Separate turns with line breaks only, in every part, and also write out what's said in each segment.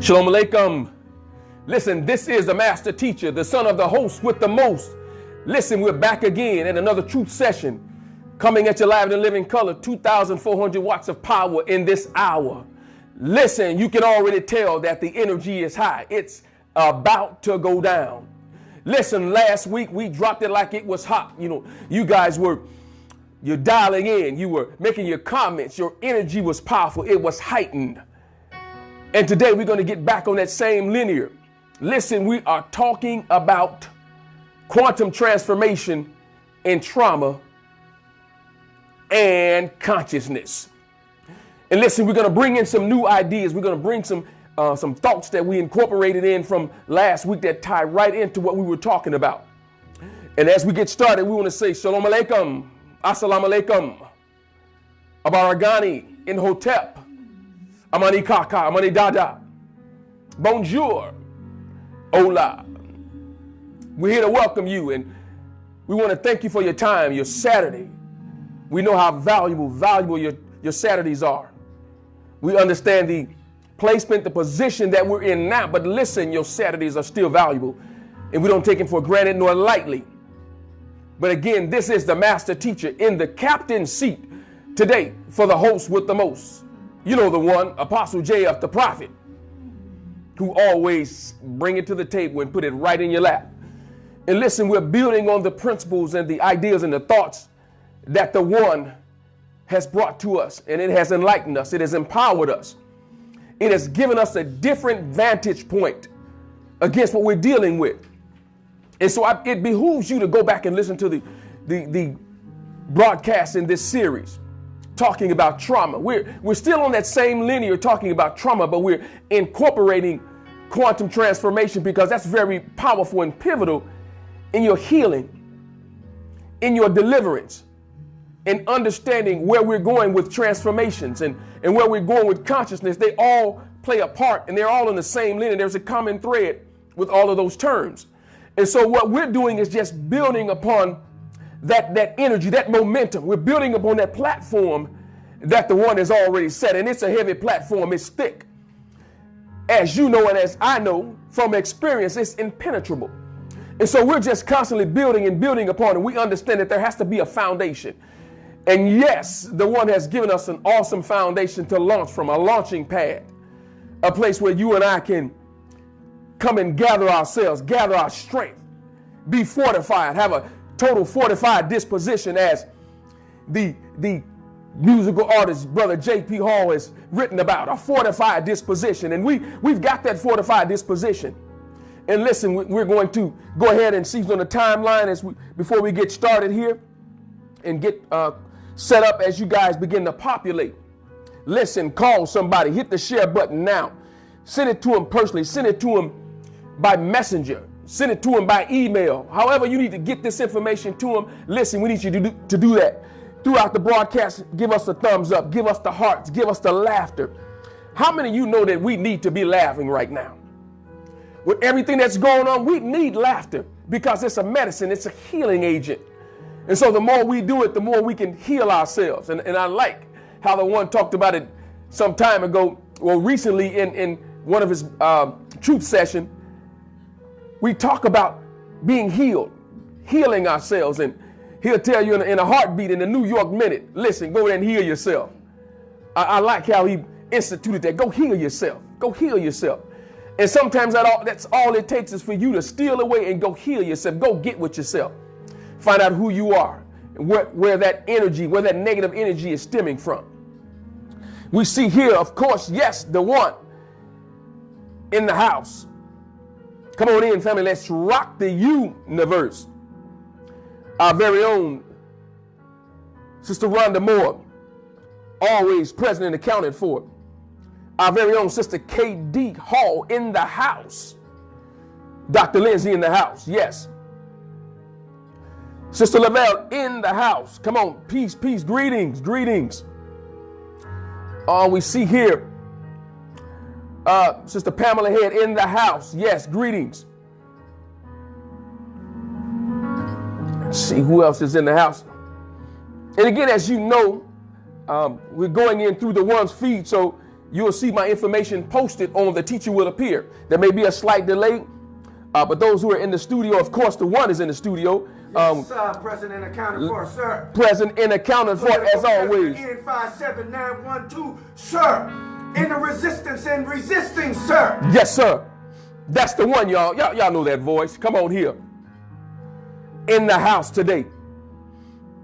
Shalom Aleichem. Listen, this is the master teacher, the son of the host with the most. Listen, we're back again at another truth session, coming at you live in living color, 2,400 watts of power in this hour. Listen, you can already tell that the energy is high. It's about to go down. Listen, last week we dropped it like it was hot. You know, you guys you're dialing in, you were making your comments, your energy was powerful, it was heightened. And today we're going to get back on that same linear. Listen, we are talking about quantum transformation in trauma and consciousness. And listen, we're going to bring in some new ideas. We're going to bring some thoughts that we incorporated in from last week that tie right into what we were talking about. And as we get started, we want to say Shalom Aleichem, Assalamu Alaikum, Abaragani, Inhotep, Amani Kaka, Amani Dada, Bonjour, Hola. We're here to welcome you, and we want to thank you for your time, your Saturday. We know how valuable your Saturdays are. We understand the placement, the position that we're in now, but listen, your Saturdays are still valuable, and we don't take them for granted nor lightly. But again, this is the master teacher in the captain's seat today for the host with the most. You know the one, Apostle JF, the prophet, who always bring it to the table and put it right in your lap. And listen, we're building on the principles and the ideas and the thoughts that the one has brought to us, and it has enlightened us. It has empowered us. It has given us a different vantage point against what we're dealing with. And so it behooves you to go back and listen to the broadcast in this series talking about trauma. We're still on that same linear talking about trauma, but we're incorporating quantum transformation because that's very powerful and pivotal in your healing, in your deliverance, in understanding where we're going with transformations and where we're going with consciousness. They all play a part and they're all in the same linear. There's a common thread with all of those terms. And so what we're doing is just building upon that energy, that momentum. We're building upon that platform that the one has already set. And it's a heavy platform. It's thick. As you know, and as I know from experience, it's impenetrable. And so we're just constantly building and building upon it. We understand that there has to be a foundation. And yes, the one has given us an awesome foundation to launch from, a launching pad, a place where you and I can come and gather ourselves, gather our strength, be fortified, have a total fortified disposition, as the musical artist, Brother J.P. Hall, has written about, a fortified disposition. And we've got that fortified disposition. And listen, we're going to go ahead and see on the timeline before we get started here and get set up as you guys begin to populate. Listen, call somebody, hit the share button now. Send it to them personally. Send it to them by messenger. Send it to them by email. However you need to get this information to them. Listen, we need you to do that. Throughout the broadcast, give us a thumbs up. Give us the hearts. Give us the laughter. How many of you know that we need to be laughing right now? With everything that's going on, we need laughter because it's a medicine. It's a healing agent. And so the more we do it, the more we can heal ourselves. And I like how the one talked about it some time ago. Well, recently in one of his truth session, we talk about being healed, healing ourselves. And he'll tell you in a heartbeat, in a New York minute, listen, go there and heal yourself. I like how he instituted that. Go heal yourself. Go heal yourself. And sometimes that's all it takes is for you to steal away and go heal yourself. Go get with yourself. Find out who you are, and where that energy, where that negative energy is stemming from. We see here, of course, yes, the one in the house. Come on in, family. Let's rock the universe. Our very own Sister Rhonda Moore, always present and accounted for. Our very own Sister K.D. Hall in the house. Dr. Lindsay in the house, yes. Sister Lavelle in the house. Come on, peace, peace, greetings, greetings. We see here Sister Pamela Head in the house. Yes, greetings. Let's see who else is in the house. And again, as you know, we're going in through the one's feed, so you'll see my information posted on The Teacher Will Appear. There may be a slight delay, but those who are in the studio, of course, the one is in the studio.
Yes, sir. Present and accounted for, sir.
Present and accounted for, as always.
N57912, sir. In the resistance and resisting, sir.
Yes, sir. That's the one, y'all. Y'all know that voice. Come on here. In the house today.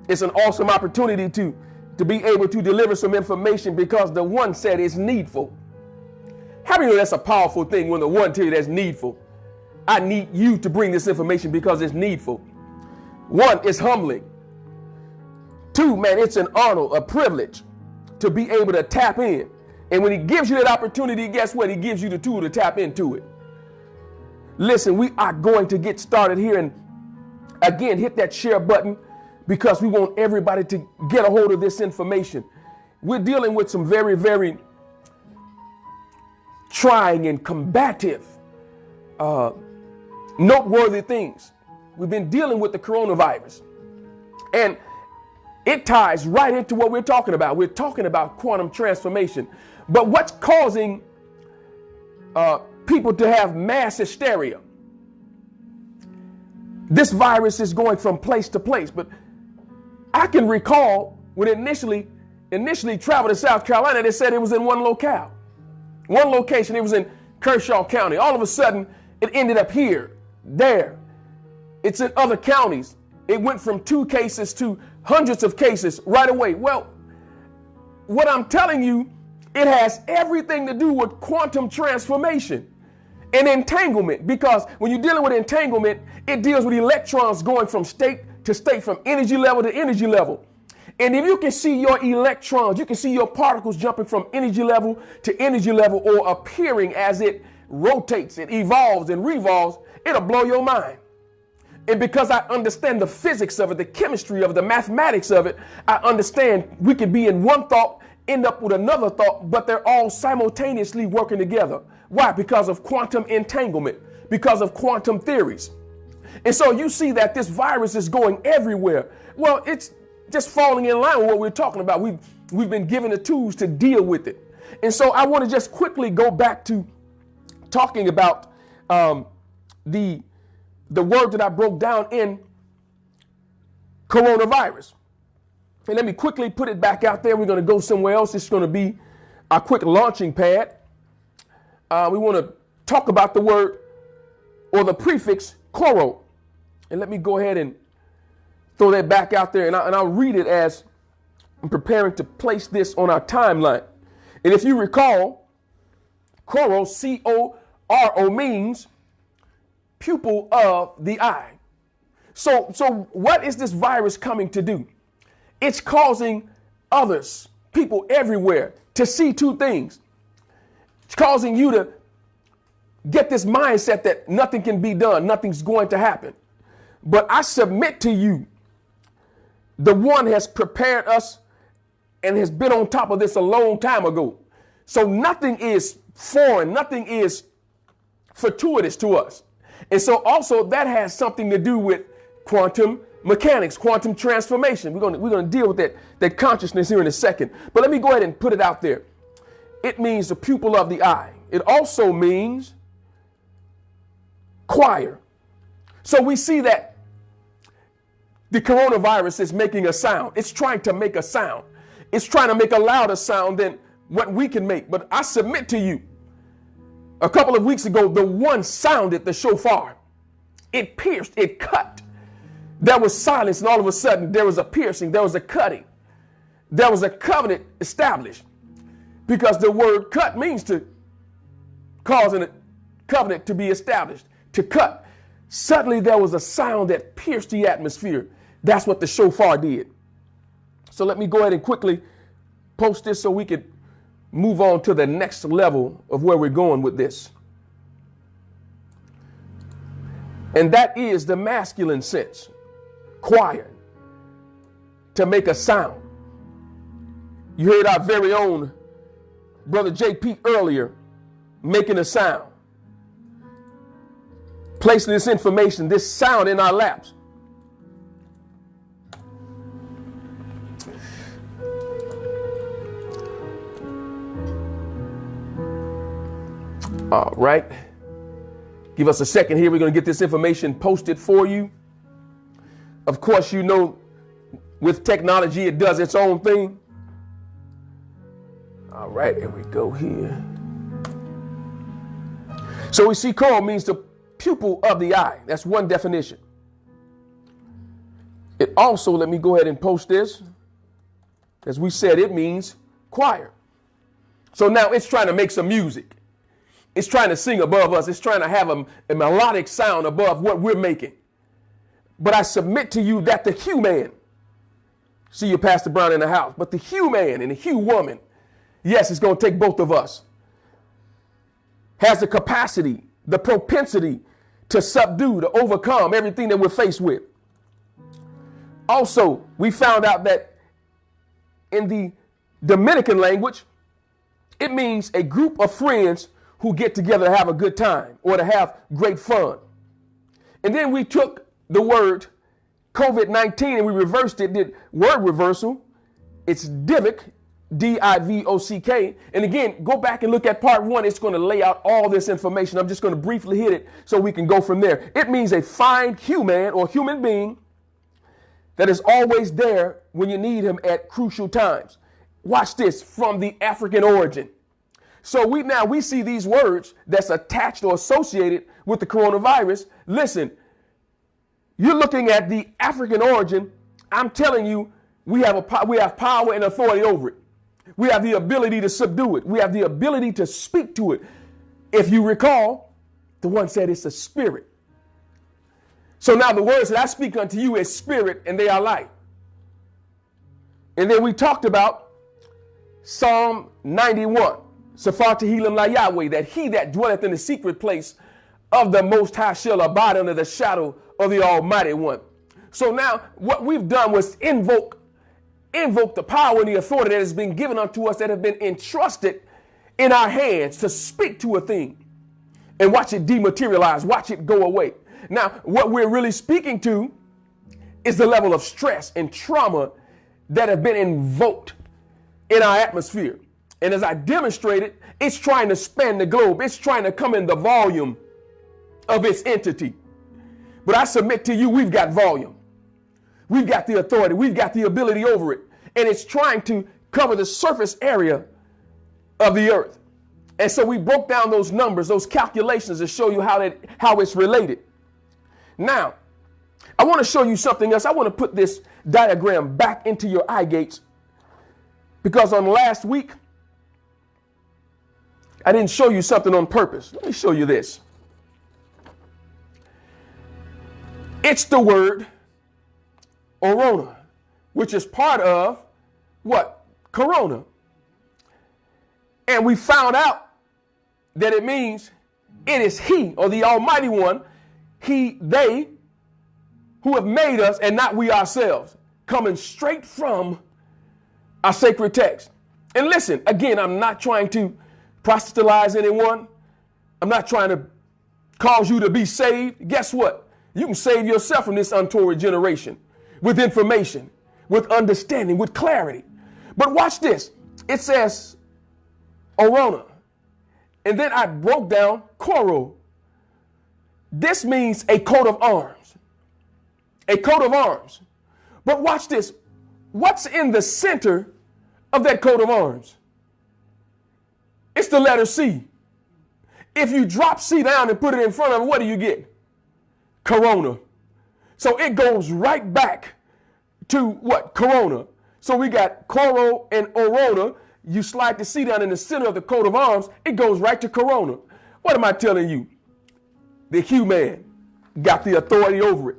It's an awesome opportunity to be able to deliver some information because the one said it's needful. How do you know that's a powerful thing when the one tell you that's needful? I need you to bring this information because it's needful. One, it's humbling. Two, man, it's an honor, a privilege to be able to tap in. And when he gives you that opportunity, guess what? He gives you the tool to tap into it. Listen, we are going to get started here. And again, hit that share button because we want everybody to get a hold of this information. We're dealing with some very, very trying and combative, noteworthy things. We've been dealing with the coronavirus, and it ties right into what we're talking about. We're talking about quantum transformation. But what's causing people to have mass hysteria? This virus is going from place to place. But I can recall when it initially traveled to South Carolina, they said it was in one locale, one location. It was in Kershaw County. All of a sudden, it ended up here, there. It's in other counties. It went from 2 cases to hundreds of cases right away. Well, what I'm telling you, it has everything to do with quantum transformation and entanglement, because when you're dealing with entanglement, it deals with electrons going from state to state, from energy level to energy level. And if you can see your electrons, you can see your particles jumping from energy level to energy level or appearing as it rotates, it evolves and revolves, it'll blow your mind. And because I understand the physics of it, the chemistry of it, the mathematics of it, I understand we can be in one thought, end up with another thought, but they're all simultaneously working together. Why? Because of quantum entanglement, because of quantum theories. And so you see that this virus is going everywhere. Well, it's just falling in line with what we're talking about. We've been given the tools to deal with it. And so I want to just quickly go back to talking about the word that I broke down in coronavirus. And let me quickly put it back out there. We're going to go somewhere else. It's going to be a quick launching pad. We want to talk about the word or the prefix chloro. And let me go ahead and throw that back out there. And I'll read it as I'm preparing to place this on our timeline. And if you recall, chloro, C-O-R-O, means pupil of the eye. So what is this virus coming to do? It's causing others people everywhere to see two things. It's causing you to get this mindset that nothing can be done, nothing's going to happen. But I submit to you, the one has prepared us and has been on top of this a long time ago. So nothing is foreign, nothing is fortuitous to us. And so also that has something to do with quantum mechanics, quantum transformation. We're going to deal with that consciousness here in a second. But let me go ahead and put it out there. It means the pupil of the eye. It also means choir. So we see that the coronavirus is making a sound. It's trying to make a sound. It's trying to make a louder sound than what we can make. But I submit to you, a couple of weeks ago, the one sounded the shofar. It pierced, it cut. There was silence, and all of a sudden there was a piercing, there was a cutting. There was a covenant established. Because the word cut means to cause a covenant to be established, to cut. Suddenly there was a sound that pierced the atmosphere. That's what the shofar did. So let me go ahead and quickly post this so we could move on to the next level of where we're going with this. And that is the masculine sense, choir, to make a sound. You heard our very own Brother JP earlier making a sound, placing this information, this sound in our laps. All right. Give us a second here. We're going to get this information posted for you. Of course, you know, with technology, it does its own thing. All right, here we go here. So we see choro means the pupil of the eye. That's one definition. It also, let me go ahead and post this. As we said, it means choir. So now it's trying to make some music. It's trying to sing above us. It's trying to have a melodic sound above what we're making. But I submit to you that the human, see you, Pastor Brown, in the house, but the human and the woman, yes, it's going to take both of us, has the capacity, the propensity to subdue, to overcome everything that we're faced with. Also, we found out that in the Dominican language, it means a group of friends who get together to have a good time or to have great fun. And then we took the word COVID-19 and we reversed it, did word reversal. It's Divock, D-I-V-O-C-K. And again, go back and look at part one. It's going to lay out all this information. I'm just going to briefly hit it so we can go from there. It means a fine human or human being that is always there when you need him at crucial times. Watch this, from the African origin. So we see these words that's attached or associated with the coronavirus. Listen, you're looking at the African origin. I'm telling you, we have power and authority over it. We have the ability to subdue it. We have the ability to speak to it. If you recall, the one said it's a spirit. So now the words that I speak unto you is spirit and they are light. And then we talked about Psalm 91. Safar Tehillim La Yahweh, that he that dwelleth in the secret place of the Most High shall abide under the shadow of the Almighty One. So now what we've done was invoke the power and the authority that has been given unto us, that have been entrusted in our hands to speak to a thing and watch it dematerialize, watch it go away. Now, what we're really speaking to is the level of stress and trauma that have been invoked in our atmosphere. And as I demonstrated, it's trying to span the globe. It's trying to come in the volume of its entity. But I submit to you, we've got volume. We've got the authority. We've got the ability over it. And it's trying to cover the surface area of the earth. And so we broke down those numbers, those calculations to show you how it's related. Now, I want to show you something else. I want to put this diagram back into your eye gates, because on last week, I didn't show you something on purpose. Let me show you this. It's the word Orona, which is part of what? Corona. And we found out that it means it is he, or the Almighty One, they who have made us and not we ourselves, coming straight from our sacred text. And listen, again, I'm not trying to proselytize anyone. I'm not trying to cause you to be saved. Guess what? You can save yourself from this untoward generation with information, with understanding, with clarity. But watch this. It says Orona. And then I broke down Coro. This means a coat of arms. A coat of arms. But watch this. What's in the center of that coat of arms? It's the letter C. If you drop C down and put it in front of it, what do you get? Corona. So it goes right back to what? Corona. So we got Coro and Orona. You slide the C down in the center of the coat of arms, it goes right to Corona. What am I telling you? The human got the authority over it.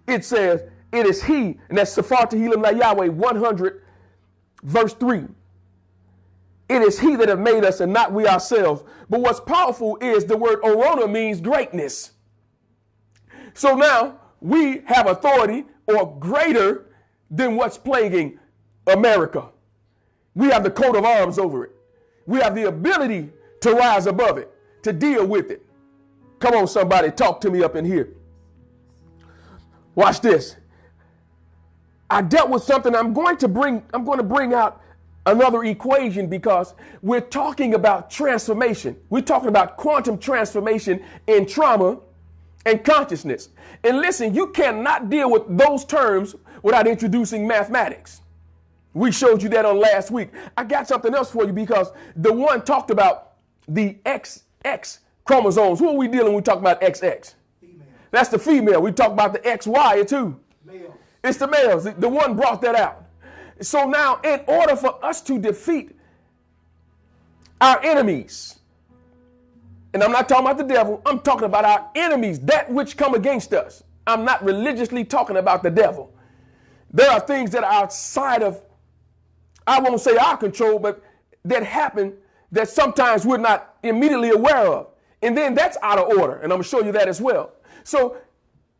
It says, it is he, and that's Safar Tehillim La Yahweh 100, verse 3. It is he that have made us and not we ourselves. But what's powerful is the word Orona means greatness. So now we have authority or greater than what's plaguing America. We have the coat of arms over it. We have the ability to rise above it, to deal with it. Come on, somebody, talk to me up in here. Watch this. I dealt with something. I'm going to bring out another equation because we're talking about transformation. We're talking about quantum transformation in trauma and consciousness. And listen, you cannot deal with those terms without introducing mathematics. We showed you that on last week. I got something else for you because the one talked about the XX chromosomes. Who are we dealing with? We talk about XX. Female. That's the female. We talk about the XY too. Male. It's the males. The one brought that out. So now, in order for us to defeat our enemies, and I'm not talking about the devil, I'm talking about our enemies, that which come against us. I'm not religiously talking about the devil. There are things that are outside of, I won't say our control, but that happen that sometimes we're not immediately aware of. And then that's out of order. And I'm going to show you that as well. So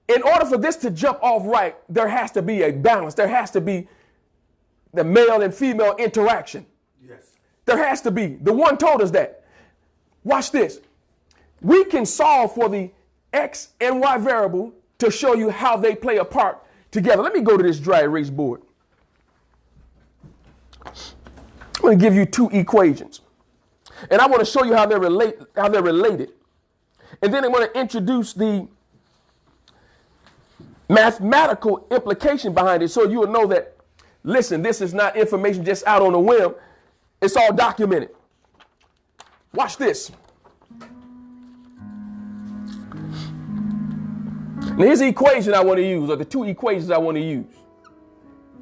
in order for this to jump off right, there has to be a balance. There has to be the male and female interaction. Yes. There has to be. The one told us that. Watch this. We can solve for the X and Y variable to show you how they play a part together. Let me go to this dry erase board. I'm going to give you two equations. And I want to show you how they're related. And then I'm going to introduce the mathematical implication behind it so you will know that, listen, this is not information just out on a whim. It's all documented. Watch this. And here's the equation I want to use, or the two equations I want to use.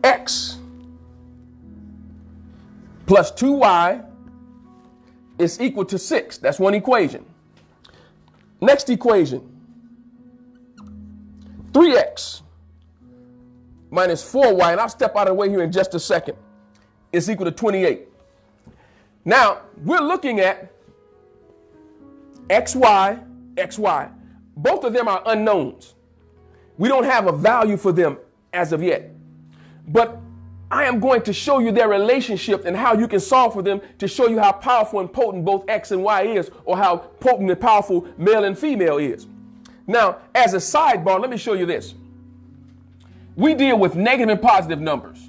X plus 2y is equal to 6. That's one equation. Next equation. 3x minus 4y, and I'll step out of the way here in just a second, is equal to 28. Now, we're looking at xy, xy. Both of them are unknowns. We don't have a value for them as of yet. But I am going to show you their relationship and how you can solve for them to show you how powerful and potent both X and Y is, or how potent and powerful male and female is. Now, as a sidebar, let me show you this. We deal with negative and positive numbers,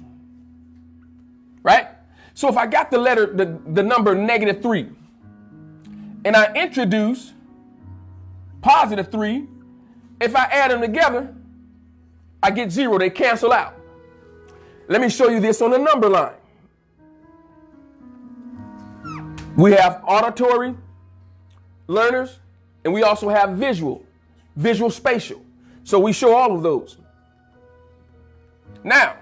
right? So if I got the number -3, and I introduce positive 3, if I add them together, I get 0. They cancel out. Let me show you this on the number line. We have auditory learners, and we also have visual spatial. So we show all of those. Now,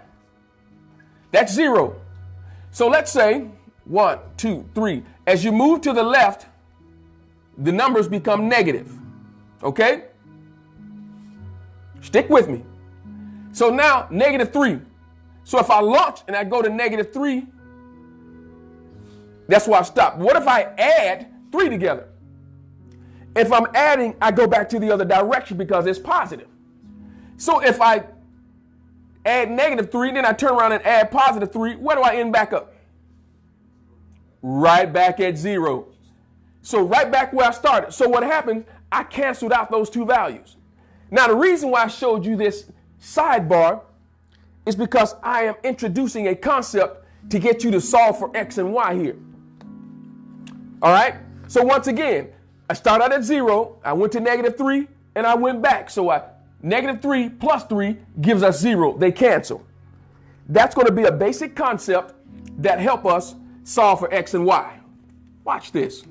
that's 0. So let's say 1, 2, 3. As you move to the left, the numbers become negative. Okay? Stick with me. So now, -3. So if I launch and I go to -3, That's why I stopped. What if I add 3 together? If I'm adding, I go back to the other direction because it's positive. So if I add -3, then I turn around and add +3, where do I end back up? Right back at 0. So right back where I started. So what happened, I canceled out those 2 values. Now the reason why I showed you this sidebar is because I am introducing a concept to get you to solve for X and Y here. All right? So once again, I start out at 0, I went to -3, and I went back. So -3 plus 3 gives us 0. They cancel. That's going to be a basic concept that help us solve for X and Y. Watch this.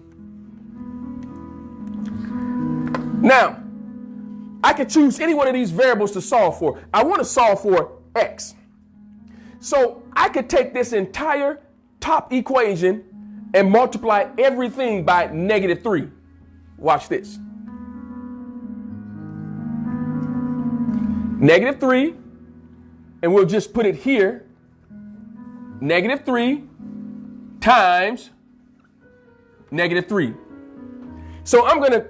Now, I can choose any one of these variables to solve for. I want to solve for X. So I could take this entire top equation and multiply everything by -3. Watch this. -3, and we'll just put it here. -3 times -3. So I'm going to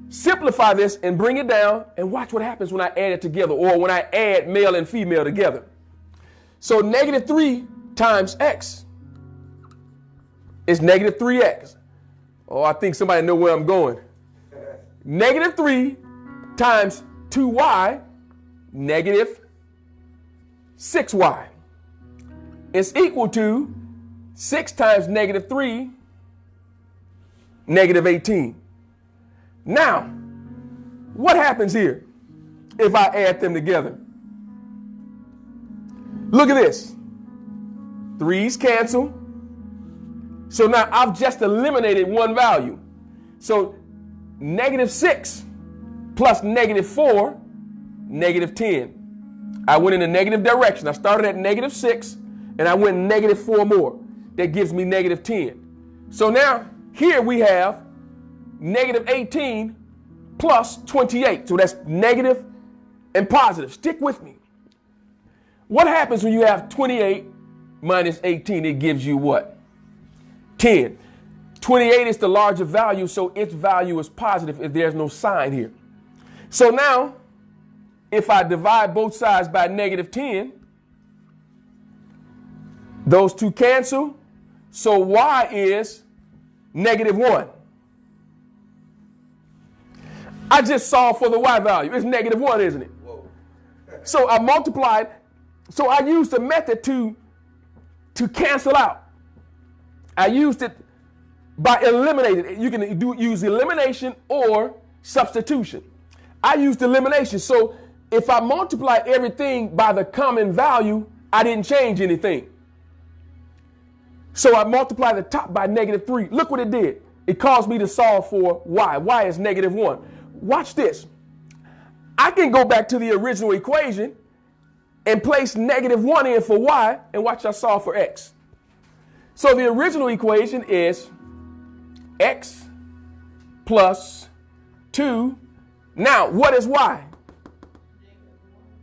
simplify this and bring it down and watch what happens when I add it together, or when I add male and female together. So -3 times X is -3X. Oh, I think somebody know where I'm going. -3 times 2Y, -6Y. Is equal to 6 times -3, -18. Now, what happens here if I add them together? Look at this. 3's cancel. So now I've just eliminated one value. So -6 plus -4, -10. I went in a negative direction. I started at -6 and I went -4 more. That gives me -10. So now here we have -18 plus 28. So that's negative and positive. Stick with me. What happens when you have 28 minus 18? It gives you what? 10. 28 is the larger value, so its value is positive if there's no sign here. So now, if I divide both sides by -10, those 2 cancel. So Y is -1. I just solved for the Y value. It's -1, isn't it? Whoa. So I multiplied. So I used a method to cancel out. I used it by eliminating. You can use elimination or substitution. I used elimination. So if I multiply everything by the common value, I didn't change anything. So I multiply the top by -3. Look what it did. It caused me to solve for Y. Y is -1. Watch this. I can go back to the original equation and place -1 in for Y, and watch I solve for X. So the original equation is X plus 2. Now, what is Y?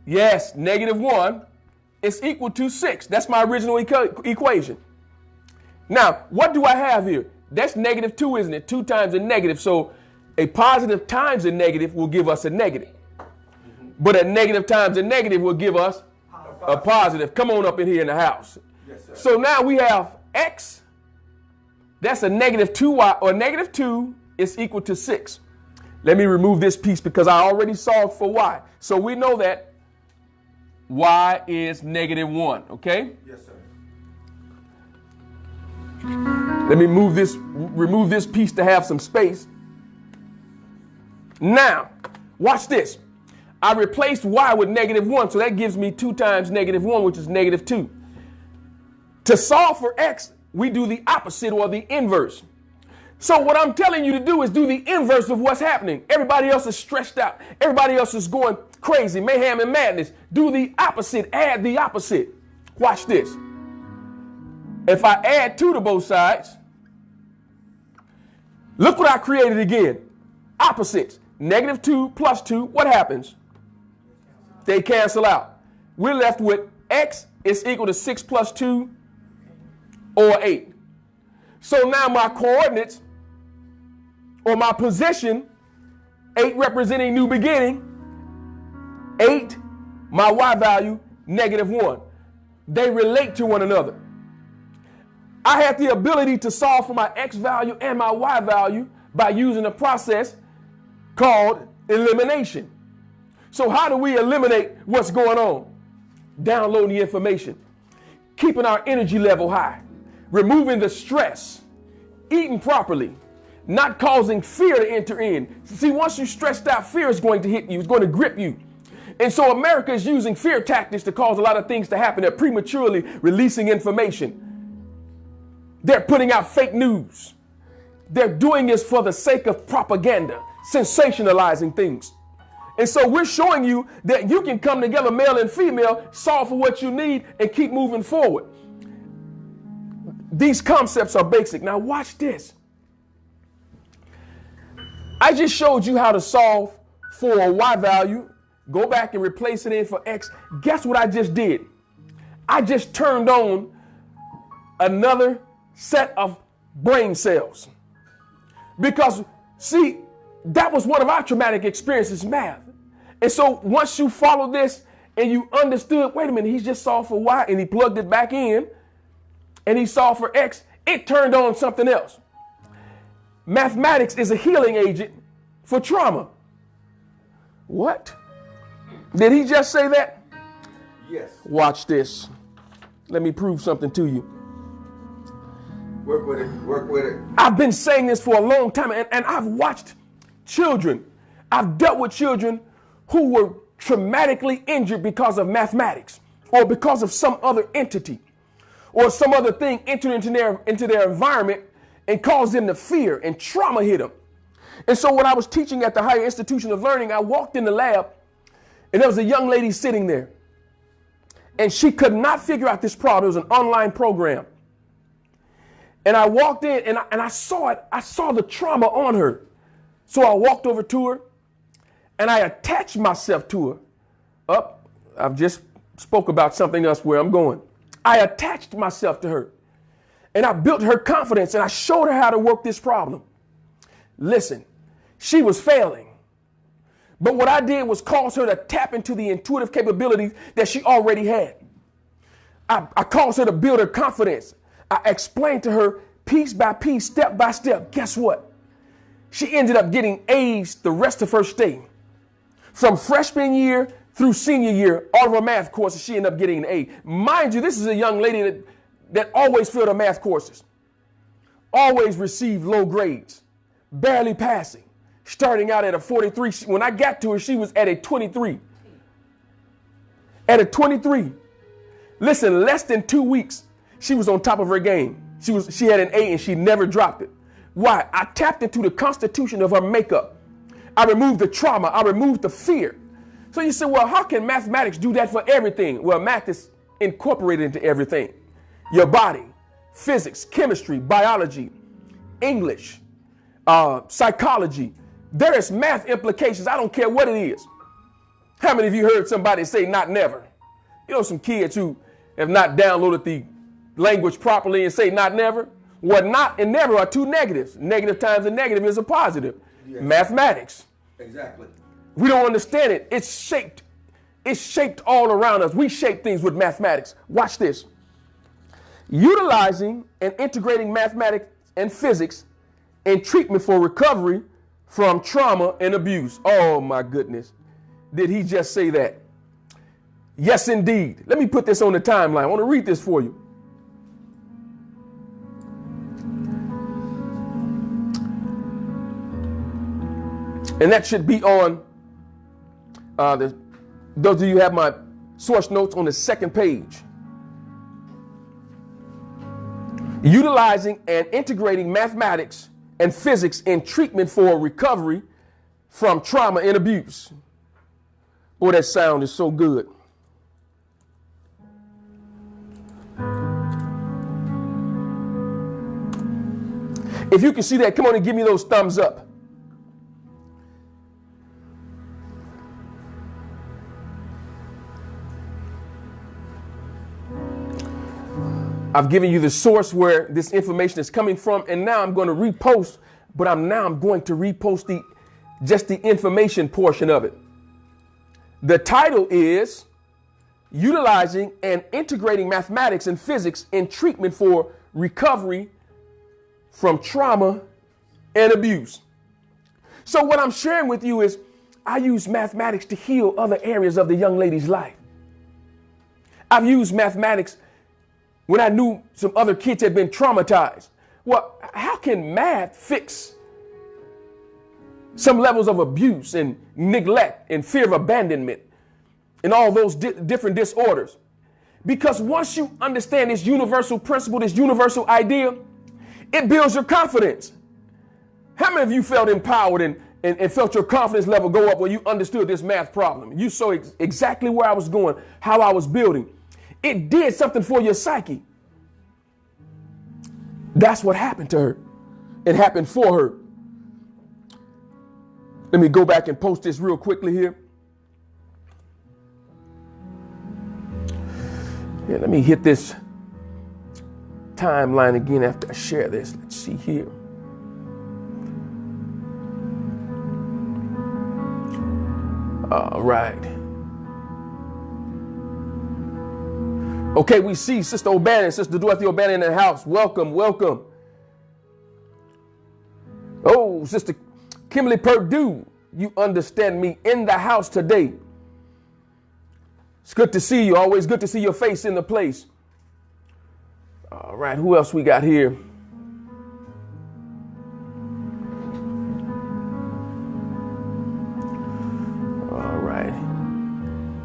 Yes, -1 is equal to 6. That's my original equation. Now, what do I have here? That's -2, isn't it? 2 times a negative. So a positive times a negative will give us a negative. But a negative times a negative will give us a positive. Come on up in here in the house. Yes, sir. So now we have X. That's a -2Y, or -2 is equal to 6. Let me remove this piece because I already solved for Y. So we know that Y is -1, okay?
Yes, sir.
Let me remove this piece to have some space. Now, watch this. I replaced Y with -1, so that gives me 2 times -1, which is -2. To solve for X, we do the opposite, or the inverse. So what I'm telling you to do is do the inverse of what's happening. Everybody else is stressed out. Everybody else is going crazy, mayhem and madness. Do the opposite, add the opposite. Watch this. If I add 2 to both sides, look what I created again. Opposites. -2 plus 2, what happens? They cancel out. We're left with X is equal to 6 plus 2, or 8. So now my coordinates or my position, 8 representing new beginning, 8, my Y value, -1. They relate to one another. I have the ability to solve for my X value and my Y value by using a process called elimination. So how do we eliminate what's going on? Downloading the information, keeping our energy level high, removing the stress, eating properly, not causing fear to enter in. See, once you're stressed out, fear is going to hit you. It's going to grip you. And so America is using fear tactics to cause a lot of things to happen. They're prematurely releasing information. They're putting out fake news. They're doing this for the sake of propaganda, sensationalizing things. And so we're showing you that you can come together, male and female, solve for what you need, and keep moving forward. These concepts are basic. Now watch this. I just showed you how to solve for a Y value. Go back and replace it in for X. Guess what I just did? I just turned on another set of brain cells. Because, see, that was one of our traumatic experiences, math. And so once you follow this and you understood, wait a minute, he's just solved for Y and he plugged it back in and he solved for X, it turned on something else. Mathematics is a healing agent for trauma. What? Did he just say that?
Yes.
Watch this. Let me prove something to you.
Work with it. Work with it.
I've been saying this for a long time, and I've watched children. I've dealt with children who were traumatically injured because of mathematics or because of some other entity or some other thing entered into their environment and caused them to fear, and trauma hit them. And so when I was teaching at the higher institution of learning, I walked in the lab and there was a young lady sitting there and she could not figure out this problem. It was an online program. And I walked in and I saw it. I saw the trauma on her. So I walked over to her and I attached myself to her. I've just spoke about something else where I'm going. I attached myself to her and I built her confidence and I showed her how to work this problem. Listen, she was failing. But what I did was cause her to tap into the intuitive capabilities that she already had. I caused her to build her confidence. I explained to her piece by piece, step by step. Guess what? She ended up getting A's the rest of her stay. From freshman year through senior year, all of her math courses, she ended up getting an A. Mind you, this is a young lady that always failed her math courses, always received low grades, barely passing, starting out at a 43. When I got to her, she was at a 23. At a 23. Listen, less than 2 weeks, she was on top of her game. She had an A and she never dropped it. Why? I tapped into the constitution of her makeup. I removed the trauma. I removed the fear. So you say, well, how can mathematics do that for everything? Well, math is incorporated into everything. Your body, physics, chemistry, biology, English, psychology. There is math implications. I don't care what it is. How many of you heard somebody say not never? You know, some kids who have not downloaded the language properly and say not never. Well, not and never are two negatives. Negative times a negative is a positive. Yes. Mathematics.
Exactly.
We don't understand it. It's shaped all around us. We shape things with mathematics. Watch this. Utilizing and integrating mathematics and physics in treatment for recovery from trauma and abuse. Oh my goodness. Did he just say that? Yes, indeed. Let me put this on the timeline. I want to read this for you. And that should be on those of you who have my source notes on the second page. Utilizing and integrating mathematics and physics in treatment for recovery from trauma and abuse. Boy, that sound is so good. If you can see that, come on and give me those thumbs up. I've given you the source where this information is coming from, and now I'm going to repost, but I'm going to repost just the information portion of it. The title is Utilizing and Integrating Mathematics and Physics in Treatment for Recovery from Trauma and Abuse. So what I'm sharing with you is I use mathematics to heal other areas of the young lady's life. I've used mathematics when I knew some other kids had been traumatized. Well, how can math fix some levels of abuse and neglect and fear of abandonment and all those different disorders? Because once you understand this universal principle, this universal idea, it builds your confidence. How many of you felt empowered and felt your confidence level go up when you understood this math problem? You saw exactly where I was going, how I was building. It did something for your psyche. That's what happened to her. It happened for her. Let me go back and post this real quickly here. Yeah, let me hit this timeline again after I share this. Let's see here. All right. Okay, we see Sister O'Bannon, Sister Dorothy O'Bannon in the house. Welcome, welcome. Oh, Sister Kimberly Perdue, you understand me, in the house today. It's good to see you. Always good to see your face in the place. All right, who else we got here? All right.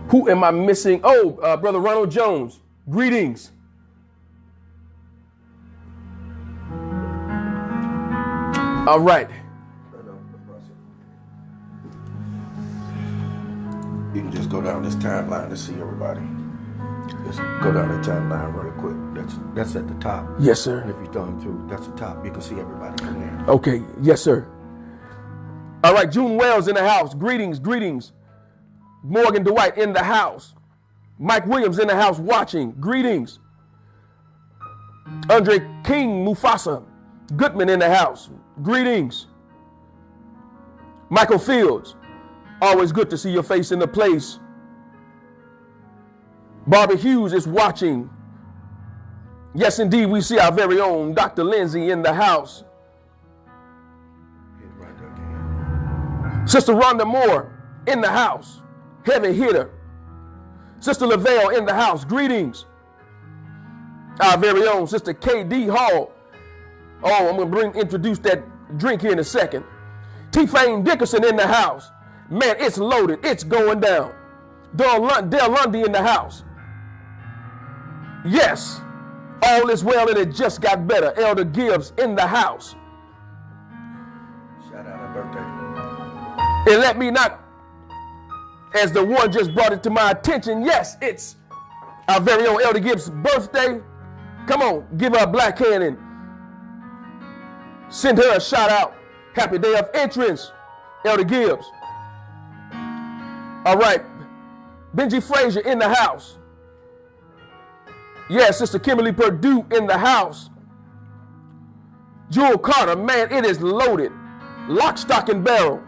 Who am I missing? Oh, Brother Ronald Jones. Greetings. All right.
You can just go down this timeline to see everybody. Just go down the timeline really quick. That's at the top.
Yes, sir.
And if you're going through, that's the top. You can see everybody from there.
Okay. Yes, sir. All right. June Wells in the house. Greetings, greetings. Morgan Dwight in the house. Mike Williams in the house watching. Greetings. Andre King Mufasa Goodman in the house. Greetings. Michael Fields. Always good to see your face in the place. Barbara Hughes is watching. Yes, indeed, we see our very own Dr. Lindsay in the house. Sister Rhonda Moore in the house. Heavy hitter. Sister Lavelle in the house. Greetings. Our very own Sister K.D. Hall. Oh, I'm going to introduce that drink here in a second. T. Fane Dickerson in the house. Man, it's loaded. It's going down. Dale Lundy in the house. Yes, all is well and it just got better. Elder Gibbs in the house.
Shout out her birthday.
And let me not, as the one just brought it to my attention, yes, it's our very own Elder Gibbs' birthday. Come on, give her a black hand and send her a shout out. Happy day of entrance, Elder Gibbs. All right, Benji Frazier in the house. Yes, Sister Kimberly Perdue in the house. Jewel Carter, man, it is loaded. Lock, stock, and barrel.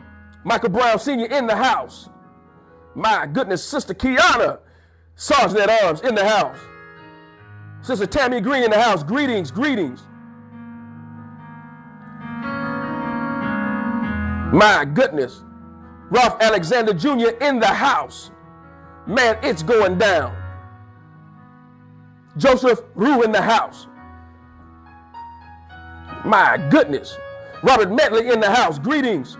Michael Brown Sr. in the house. My goodness, Sister Kiana, Sergeant at Arms in the house. Sister Tammy Green in the house. Greetings, greetings. My goodness. Ralph Alexander Jr. in the house. Man, it's going down. Joseph Rue in the house. My goodness. Robert Medley in the house. Greetings.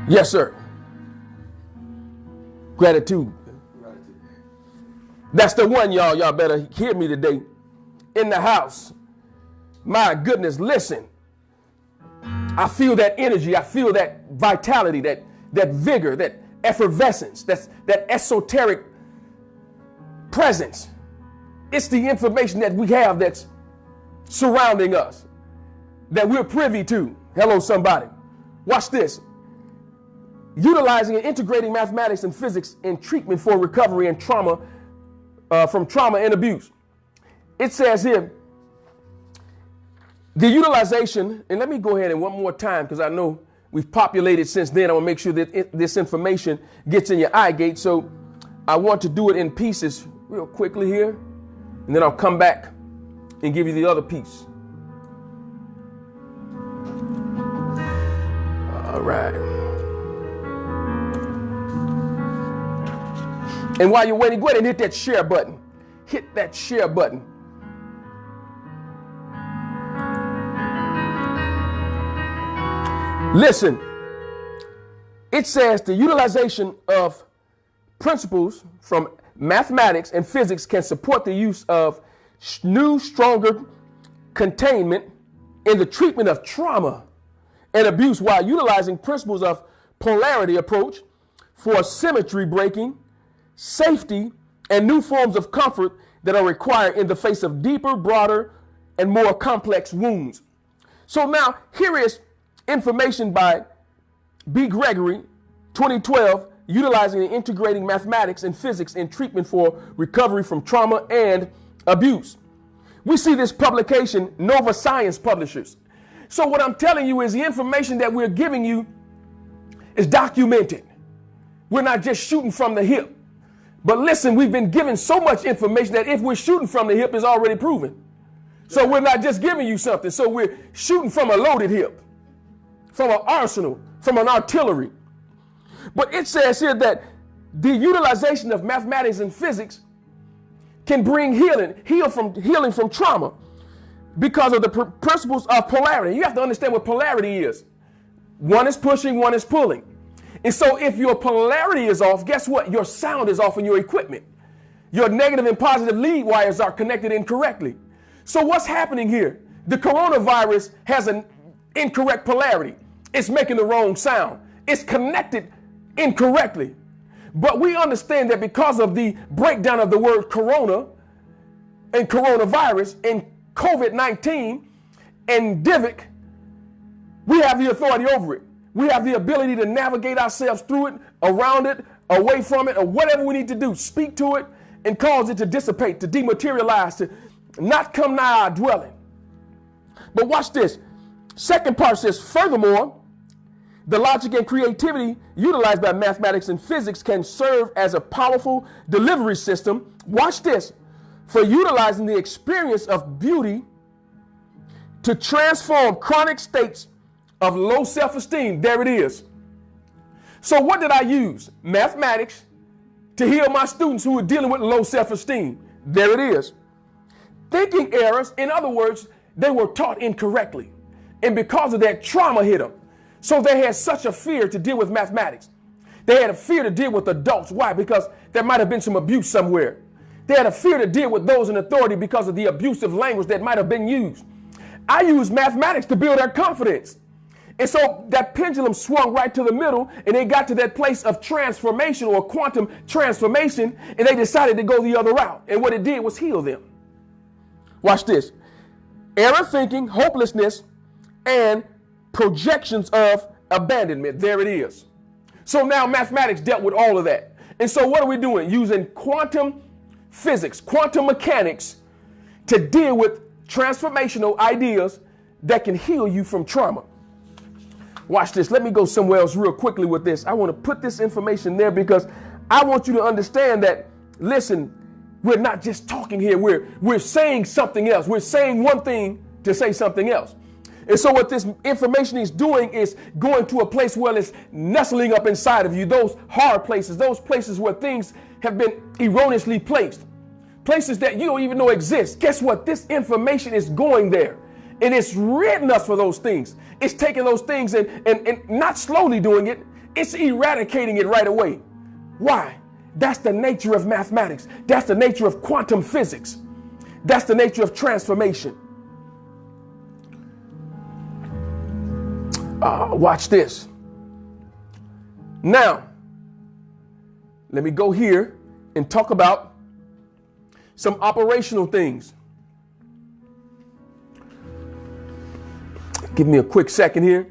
Yes, sir. Gratitude. That's the one, y'all. Y'all better hear me today. In the house. My goodness, listen. I feel that energy. I feel that vitality, that vigor, that effervescence, that esoteric presence. It's the information that we have that's surrounding us, that we're privy to. Hello, somebody. Watch this. utilizing and integrating mathematics and physics in treatment for recovery and trauma from trauma and abuse. It says here, the utilization, and let me go ahead and one more time because I know we've populated since then. I want to make sure that this information gets in your eye gate. So I want to do it in pieces real quickly here, and then I'll come back and give you the other piece. All right. And while you're waiting, go ahead and hit that share button. Hit that share button. Listen, it says the utilization of principles from mathematics and physics can support the use of new, stronger containment in the treatment of trauma and abuse while utilizing principles of polarity approach for symmetry breaking, safety, and new forms of comfort that are required in the face of deeper, broader, and more complex wounds. So now here is information by B. Gregory, 2012, utilizing and integrating mathematics and physics in treatment for recovery from trauma and abuse. We see this publication, Nova Science Publishers. So what I'm telling you is the information that we're giving you is documented. We're not just shooting from the hip. But listen, we've been given so much information that if we're shooting from the hip, it's already proven. So we're not just giving you something. So we're shooting from a loaded hip, from an arsenal, from an artillery. But it says here that the utilization of mathematics and physics can bring healing from trauma because of the principles of polarity. You have to understand what polarity is. One is pushing, one is pulling. And so if your polarity is off, guess what? Your sound is off in your equipment. Your negative and positive lead wires are connected incorrectly. So what's happening here? The coronavirus has an incorrect polarity. It's making the wrong sound. It's connected incorrectly. But we understand that because of the breakdown of the word corona and coronavirus and COVID-19 and DIVIC, we have the authority over it. We have the ability to navigate ourselves through it, around it, away from it, or whatever we need to do. Speak to it and cause it to dissipate, to dematerialize, to not come nigh our dwelling. But watch this. Second part says, furthermore, the logic and creativity utilized by mathematics and physics can serve as a powerful delivery system. Watch this. For utilizing the experience of beauty to transform chronic states of low self-esteem. There it is. So what did I use? Mathematics to heal my students who were dealing with low self-esteem. There it is. Thinking errors, in other words, they were taught incorrectly. And because of that, trauma hit them. So they had such a fear to deal with mathematics. They had a fear to deal with adults. Why? Because there might have been some abuse somewhere. They had a fear to deal with those in authority because of the abusive language that might have been used. I used mathematics to build their confidence. And so that pendulum swung right to the middle, and they got to that place of transformation or quantum transformation, and they decided to go the other route. And what it did was heal them. Watch this. Error thinking, hopelessness, and projections of abandonment. There it is. So now mathematics dealt with all of that. And so what are we doing? Using quantum physics, quantum mechanics to deal with transformational ideas that can heal you from trauma. Watch this. Let me go somewhere else real quickly with this. I want to put this information there because I want you to understand that, listen, we're not just talking here. We're saying something else. We're saying one thing to say something else. And so what this information is doing is going to a place where it's nestling up inside of you, those hard places, those places where things have been erroneously placed, places that you don't even know exist. Guess what? This information is going there, and it's written us for those things. It's taking those things and not slowly doing it. It's eradicating it right away. Why? That's the nature of mathematics. That's the nature of quantum physics. That's the nature of transformation. Watch this. Now, let me go here and talk about some operational things. Give me a quick second here.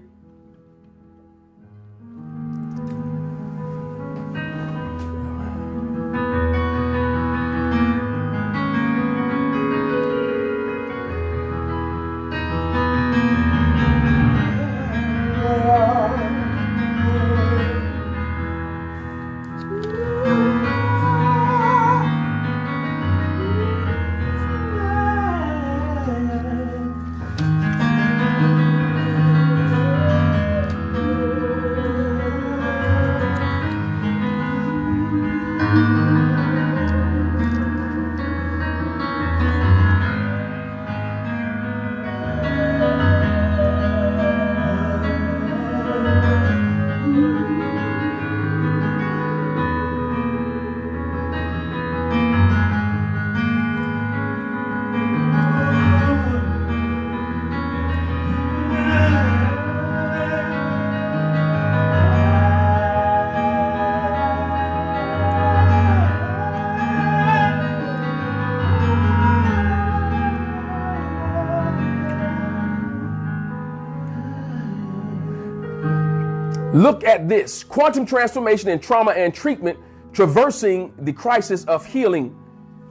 Look at this. Quantum transformation in trauma and treatment, traversing the crisis of healing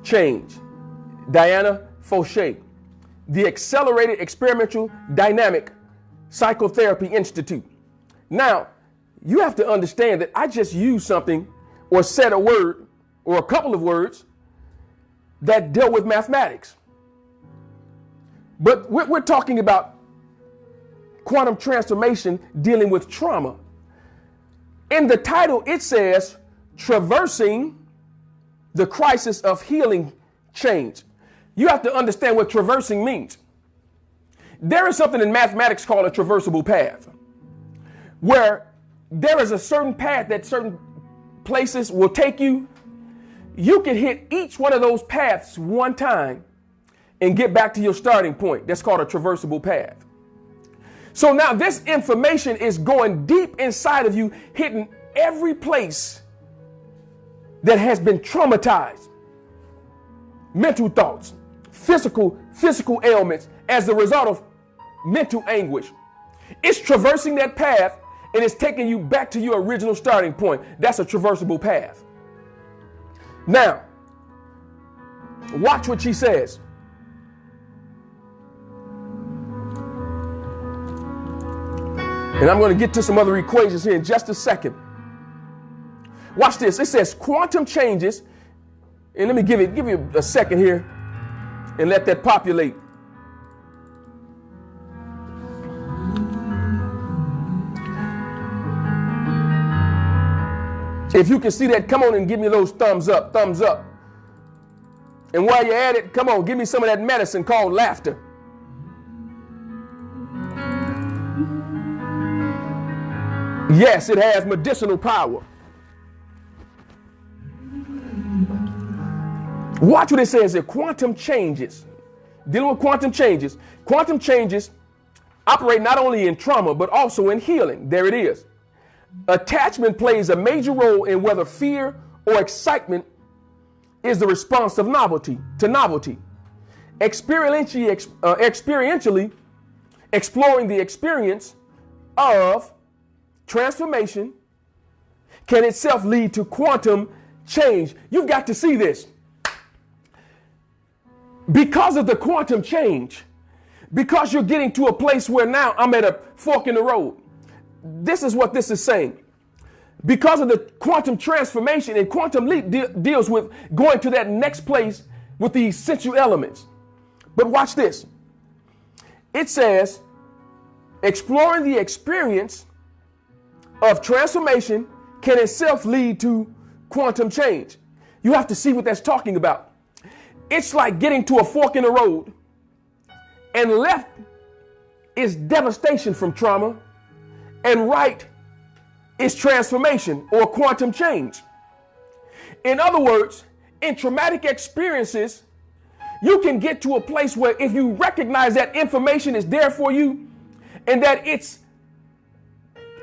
change. Diana Fauché, the Accelerated Experimental Dynamic Psychotherapy Institute. Now, you have to understand that I just used something or said a word or a couple of words that dealt with mathematics. But we're talking about quantum transformation dealing with trauma. In the title, it says, traversing the crisis of healing change. You have to understand what traversing means. There is something in mathematics called a traversable path, where there is a certain path that certain places will take you. You can hit each one of those paths one time and get back to your starting point. That's called a traversable path. So now this information is going deep inside of you, hitting every place that has been traumatized. Mental thoughts, physical ailments as a result of mental anguish. It's traversing that path and it's taking you back to your original starting point. That's a traversable path. Now, watch what she says. And I'm going to get to some other equations here in just a second. Watch this. It says quantum changes. And let me give you a second here and let that populate. If you can see that, come on and give me those thumbs up, thumbs up. And while you're at it, come on, give me some of that medicine called laughter. Yes, it has medicinal power. Watch what it says here. Quantum changes. Dealing with quantum changes. Quantum changes operate not only in trauma, but also in healing. There it is. Attachment plays a major role in whether fear or excitement is the response of novelty. Experientially exploring the experience of transformation can itself lead to quantum change. You've got to see this. Because of the quantum change, because you're getting to a place where now I'm at a fork in the road. This is what this is saying. Because of the quantum transformation, and quantum leap deals with going to that next place with the essential elements. But watch this. It says, exploring the experience of transformation can itself lead to quantum change. You have to see what that's talking about. It's like getting to a fork in the road, and left is devastation from trauma, and right is transformation or quantum change. In other words, in traumatic experiences, you can get to a place where if you recognize that information is there for you and that it's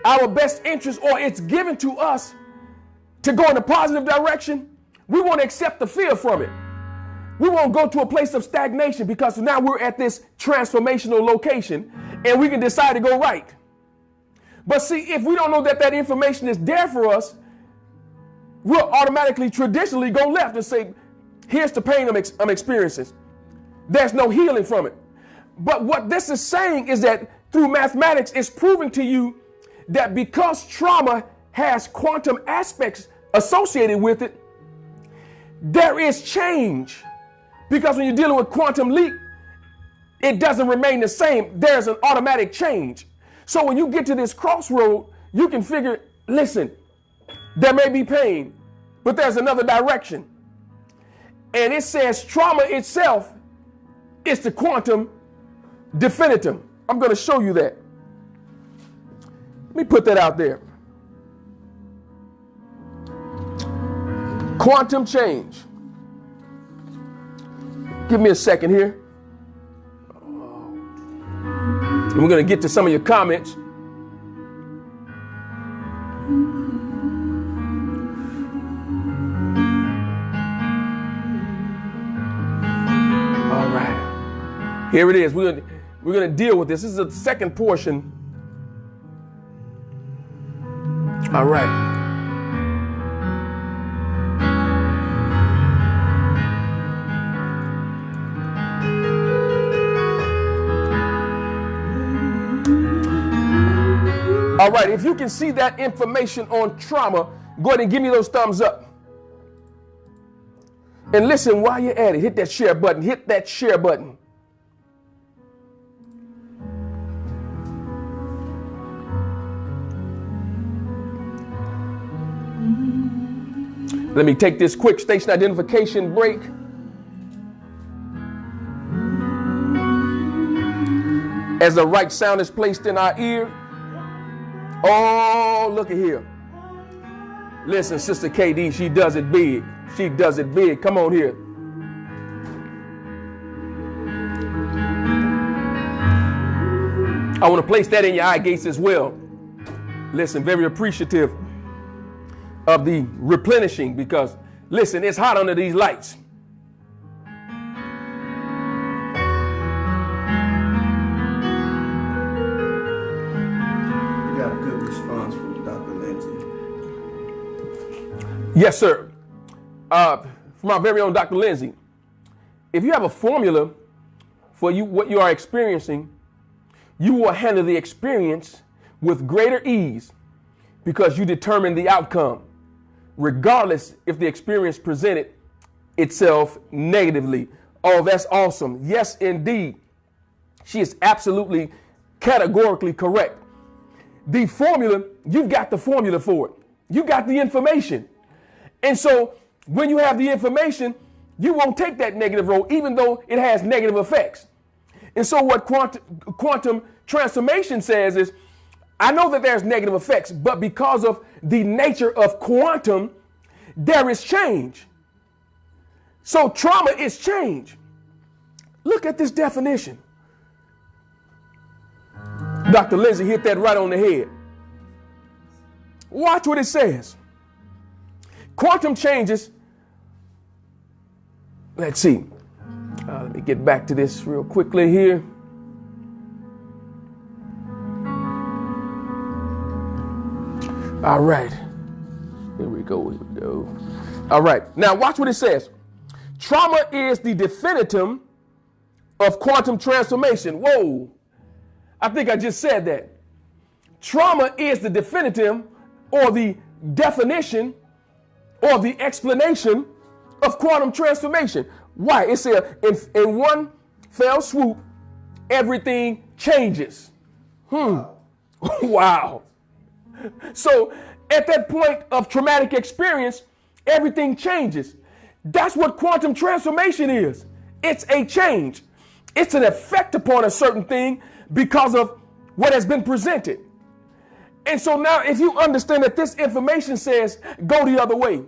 our best interest or it's given to us to go in a positive direction, we won't accept the fear from it. We won't go to a place of stagnation because now we're at this transformational location and we can decide to go right. But see, if we don't know that that information is there for us, we'll automatically, traditionally go left and say, here's the pain I'm experiencing. There's no healing from it. But what this is saying is that through mathematics, it's proving to you that because trauma has quantum aspects associated with it, there is change. Because when you're dealing with quantum leap, it doesn't remain the same. There's an automatic change. So when you get to this crossroad, you can figure, listen, there may be pain, but there's another direction. And it says trauma itself is the quantum definitum. I'm going to show you that. Let me put that out there. Quantum change. Give me a second here. And we're going to get to some of your comments. All right. Here it is. We're going to deal with this. This is the second portion All right. All right, if you can see that information on trauma, go ahead and give me those thumbs up. And listen, while you're at it, hit that share button. Hit that share button. Let me take this quick station identification break. As the right sound is placed in our ear. Oh, look at here. Listen, Sister KD, she does it big. She does it big. Come on here. I want to place that in your eye gates as well. Listen, very appreciative of the replenishing because, listen, it's hot under these lights. Yes, sir. For my very own Dr. Lindsay, if you have a formula for what you are experiencing, you will handle the experience with greater ease because you determine the outcome, regardless if the experience presented itself negatively. Oh, that's awesome. Yes, indeed. She is absolutely categorically correct. The formula, you've got the formula for it. You got the information. And so when you have the information, you won't take that negative road, even though it has negative effects. And so what quantum transformation says is, I know that there's negative effects, but because of the nature of quantum, there is change. So trauma is change. Look at this definition. Dr. Lindsay hit that right on the head. Watch what it says. Quantum changes. Let's see. Let me get back to this real quickly here. All right. Here we go. Here we go. All right. Now watch what it says. Trauma is the definitum of quantum transformation. Whoa. I think I just said that. Trauma is the definitum or the definition or the explanation of quantum transformation. Why? It said in one fell swoop, everything changes. Wow. So at that point of traumatic experience, everything changes. That's what quantum transformation is. It's a change. It's an effect upon a certain thing because of what has been presented. And so now if you understand that this information says go the other way,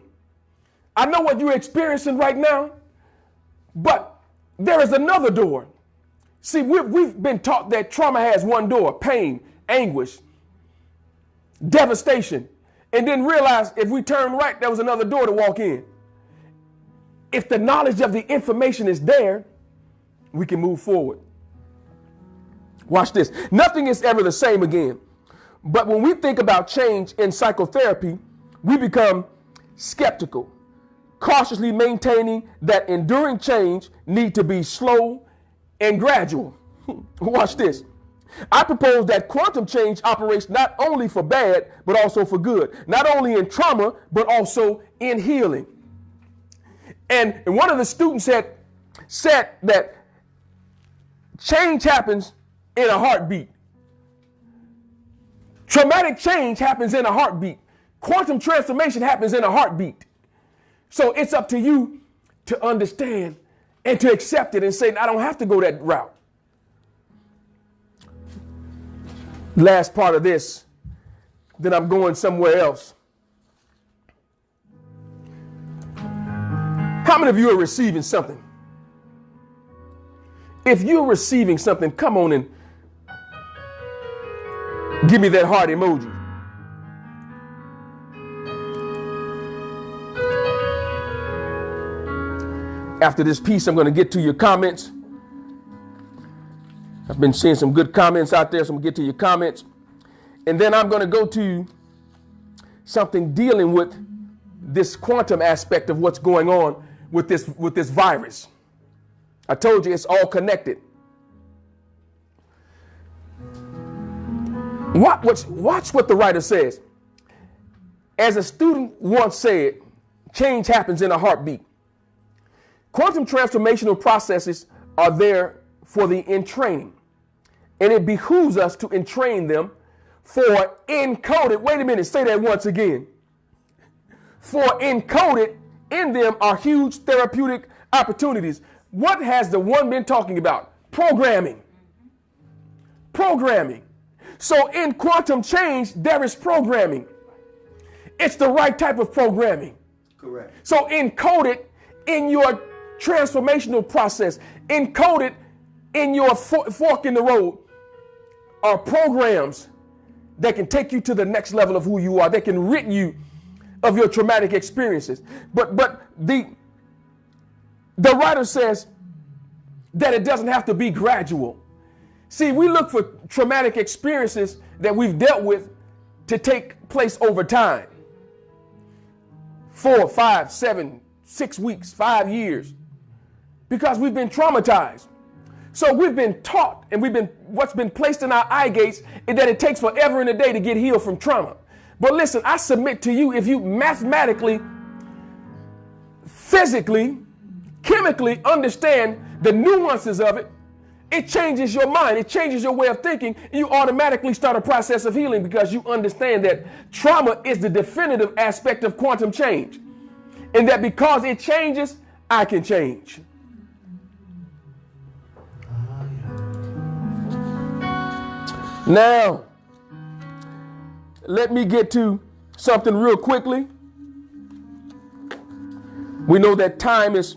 I know what you're experiencing right now, but there is another door. See, we've been taught that trauma has one door: pain, anguish, devastation, and then realize if we turn right, there was another door to walk in. If the knowledge of the information is there, we can move forward. Watch this. Nothing is ever the same again. But when we think about change in psychotherapy, we become skeptical, cautiously maintaining that enduring change need to be slow and gradual. Watch this. I propose that quantum change operates not only for bad, but also for good. Not only in trauma, but also in healing. And one of the students had said that change happens in a heartbeat. Traumatic change happens in a heartbeat. Quantum transformation happens in a heartbeat. So it's up to you to understand and to accept it and say, I don't have to go that route. Last part of this, then I'm going somewhere else. How many of you are receiving something? If you're receiving something, come on and give me that heart emoji. After this piece, I'm going to get to your comments. I've been seeing some good comments out there, so I'm going to get to your comments. And then I'm going to go to something dealing with this quantum aspect of what's going on with this virus. I told you it's all connected. Watch what the writer says. As a student once said, change happens in a heartbeat. Quantum transformational processes are there for the entraining, and it behooves us to entrain them for encoded. Wait a minute, say that once again. For encoded in them are huge therapeutic opportunities. What has the one been talking about? Programming. Programming. So in quantum change, there is programming. It's the right type of programming.
Correct.
So encoded in your transformational process, encoded in your fork in the road are programs that can take you to the next level of who you are. That can rid you of your traumatic experiences. But the writer says that it doesn't have to be gradual. See, we look for traumatic experiences that we've dealt with to take place over time. 4, 5, 7, 6 weeks, 5 years. Because we've been traumatized. So we've been taught, and what's been placed in our eye gates is that it takes forever and a day to get healed from trauma. But listen, I submit to you, if you mathematically, physically, chemically understand the nuances of it, it changes your mind. It changes your way of thinking. And you automatically start a process of healing because you understand that trauma is the definitive aspect of quantum change. And that because it changes, I can change. Now, let me get to something real quickly. We know that time is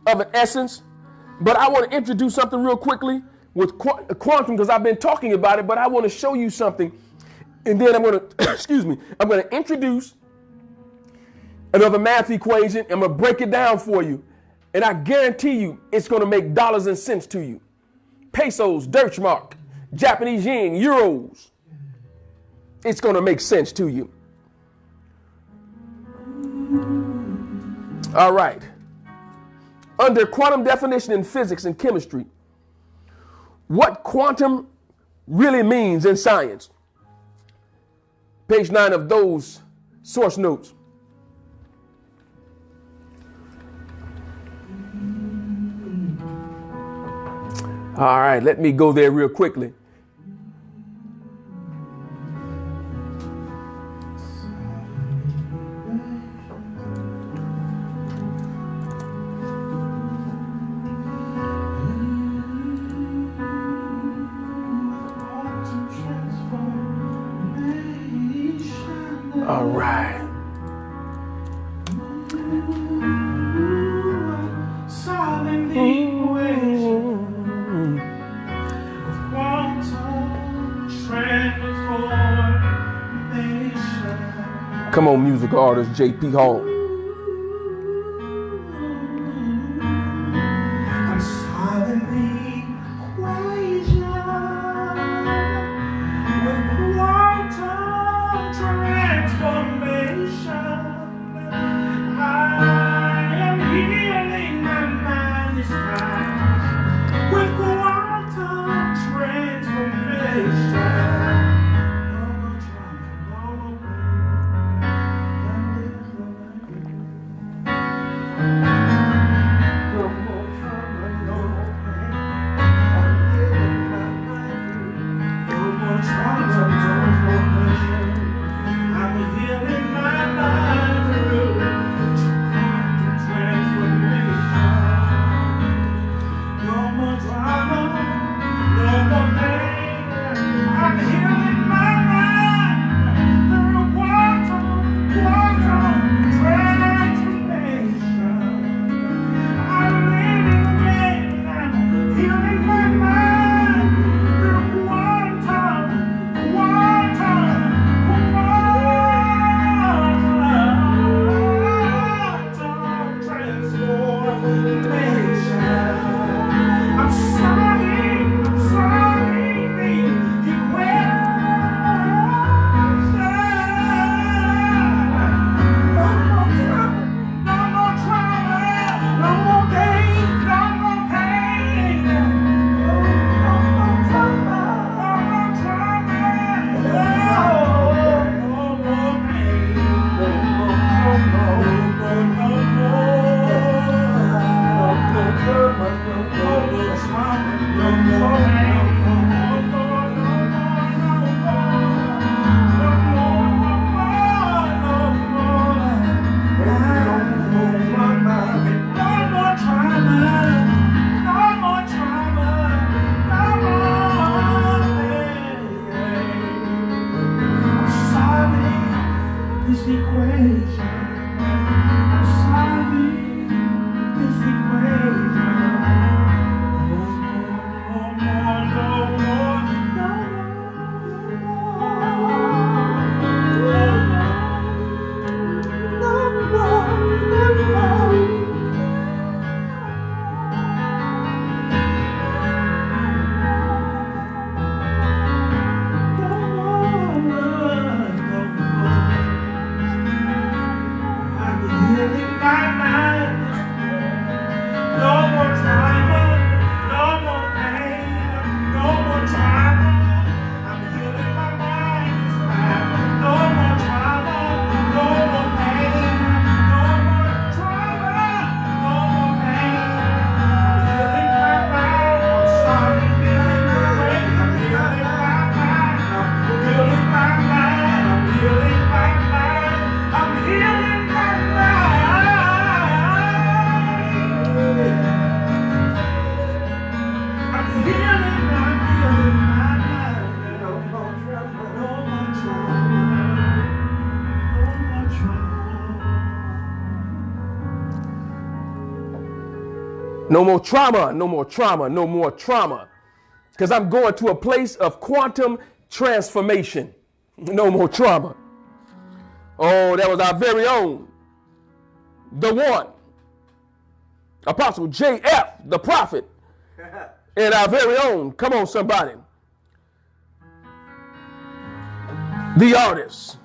of an essence, but I want to introduce something real quickly with quantum because I've been talking about it, but I want to show you something. And then I'm going to, I'm going to introduce another math equation. I'm going to break it down for you. And I guarantee you it's going to make dollars and cents to you. Pesos, Deutschmark, Japanese yen, euros. It's going to make sense to you. All right. Under quantum definition in physics and chemistry, what quantum really means in science. Page 9 of those source notes. All right, let me go there real quickly. All right. Come on, music artist J.P. Hall. No more trauma, no more trauma, no more trauma. Because I'm going to a place of quantum transformation. No more trauma. Oh, that was our very own, the one, Apostle J.F., the prophet, and our very own, come on somebody, the artist.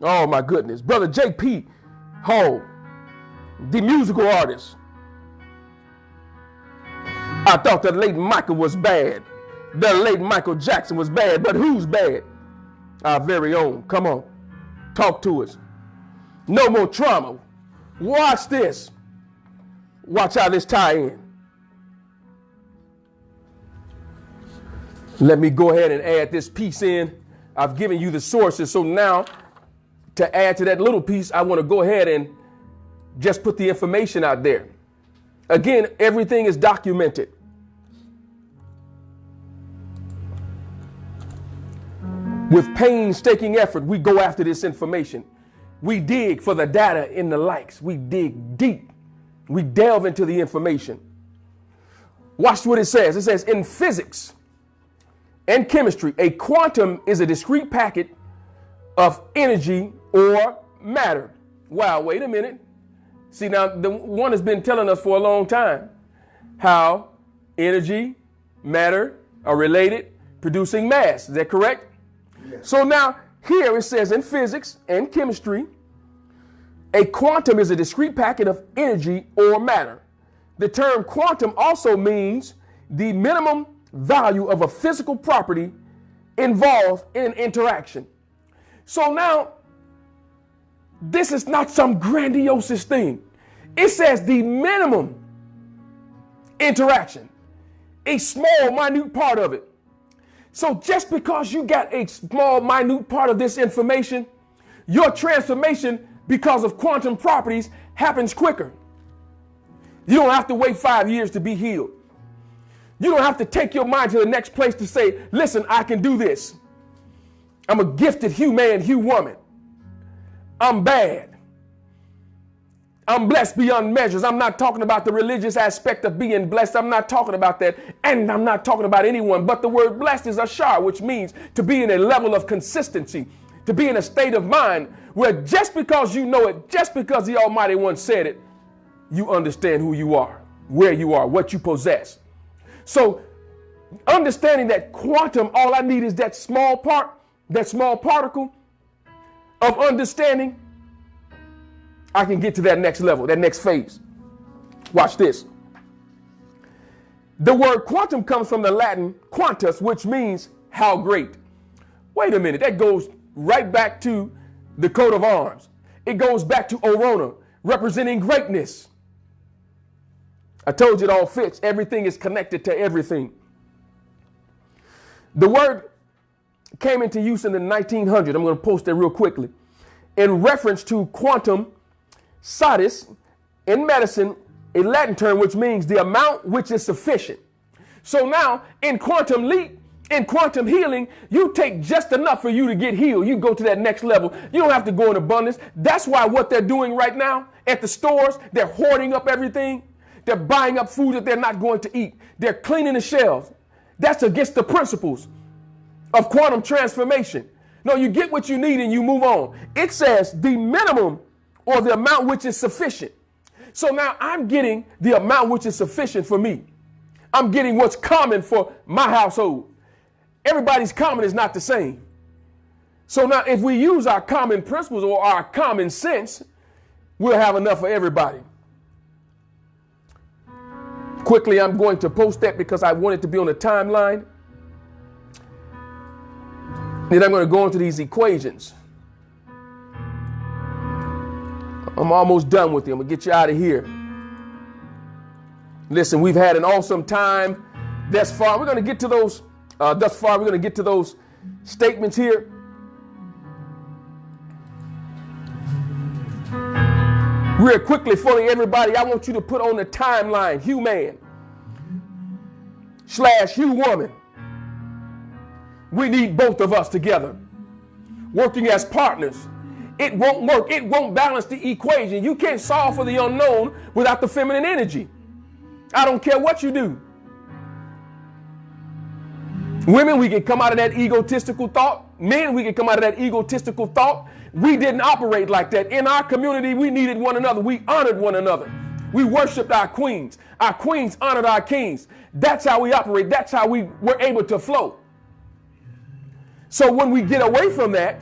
Oh my goodness, Brother J.P. Hall, the musical artist. I thought that late Michael was bad. The late Michael Jackson was bad, but who's bad? Our very own. Come on, talk to us. No more trauma. Watch this. Watch how this tie in. Let me go ahead and add this piece in. I've given you the sources, so now to add to that little piece, I want to go ahead and just put the information out there. Again, everything is documented. With painstaking effort, we go after this information. We dig for the data in the likes. We dig deep. We delve into the information. Watch what it says. It says, in physics and chemistry, a quantum is a discrete packet of energy or matter. Wow, wait a minute. See, now, the one has been telling us for a long time how energy, matter are related, producing mass. Is that correct? Yes. So now, here it says in physics and chemistry, a quantum is a discrete packet of energy or matter. The term quantum also means the minimum value of a physical property involved in an interaction. So now, this is not some grandiose thing. It says the minimum interaction, a small, minute part of it. So just because you got a small, minute part of this information, your transformation because of quantum properties happens quicker. You don't have to wait 5 years to be healed. You don't have to take your mind to the next place to say, listen, I can do this. I'm a gifted human, woman. I'm bad. I'm blessed beyond measures. I'm not talking about the religious aspect of being blessed. I'm not talking about that. And I'm not talking about anyone. But the word blessed is ashar, which means to be in a level of consistency, to be in a state of mind where just because you know it, just because the Almighty One said it, you understand who you are, where you are, what you possess. So understanding that quantum, all I need is that small part, that small particle of understanding, I can get to that next level, that next phase. Watch this. The word quantum comes from the Latin quantus, which means how great. Wait a minute, that goes right back to the coat of arms. It goes back to Orona, representing greatness. I told you it all fits. Everything is connected to everything. The word came into use in the 1900s. I'm going to post that real quickly. In reference to quantum satis in medicine, a Latin term which means the amount which is sufficient. So now in quantum leap, in quantum healing, you take just enough for you to get healed. You go to that next level. You don't have to go in abundance. That's why what they're doing right now at the stores, they're hoarding up everything. They're buying up food that they're not going to eat. They're cleaning the shelves. That's against the principles of quantum transformation. No, you get what you need and you move on. It says the minimum or the amount which is sufficient. So now I'm getting the amount which is sufficient for me. I'm getting what's common for my household. Everybody's common is not the same. So now if we use our common principles or our common sense, we'll have enough for everybody. Quickly, I'm going to post that because I want it to be on the timeline. Then I'm going to go into these equations. I'm almost done with you. I'm going to get you out of here. Listen, we've had an awesome time thus far. We're going to get to those, we're going to get to those statements here. Real quickly for everybody, I want you to put on the timeline, human / human. We need both of us together, working as partners. It won't work. It won't balance the equation. You can't solve for the unknown without the feminine energy. I don't care what you do. Women, we can come out of that egotistical thought. Men, we can come out of that egotistical thought. We didn't operate like that. In our community, we needed one another. We honored one another. We worshiped our queens. Our queens honored our kings. That's how we operate. That's how we were able to flow. So when we get away from that,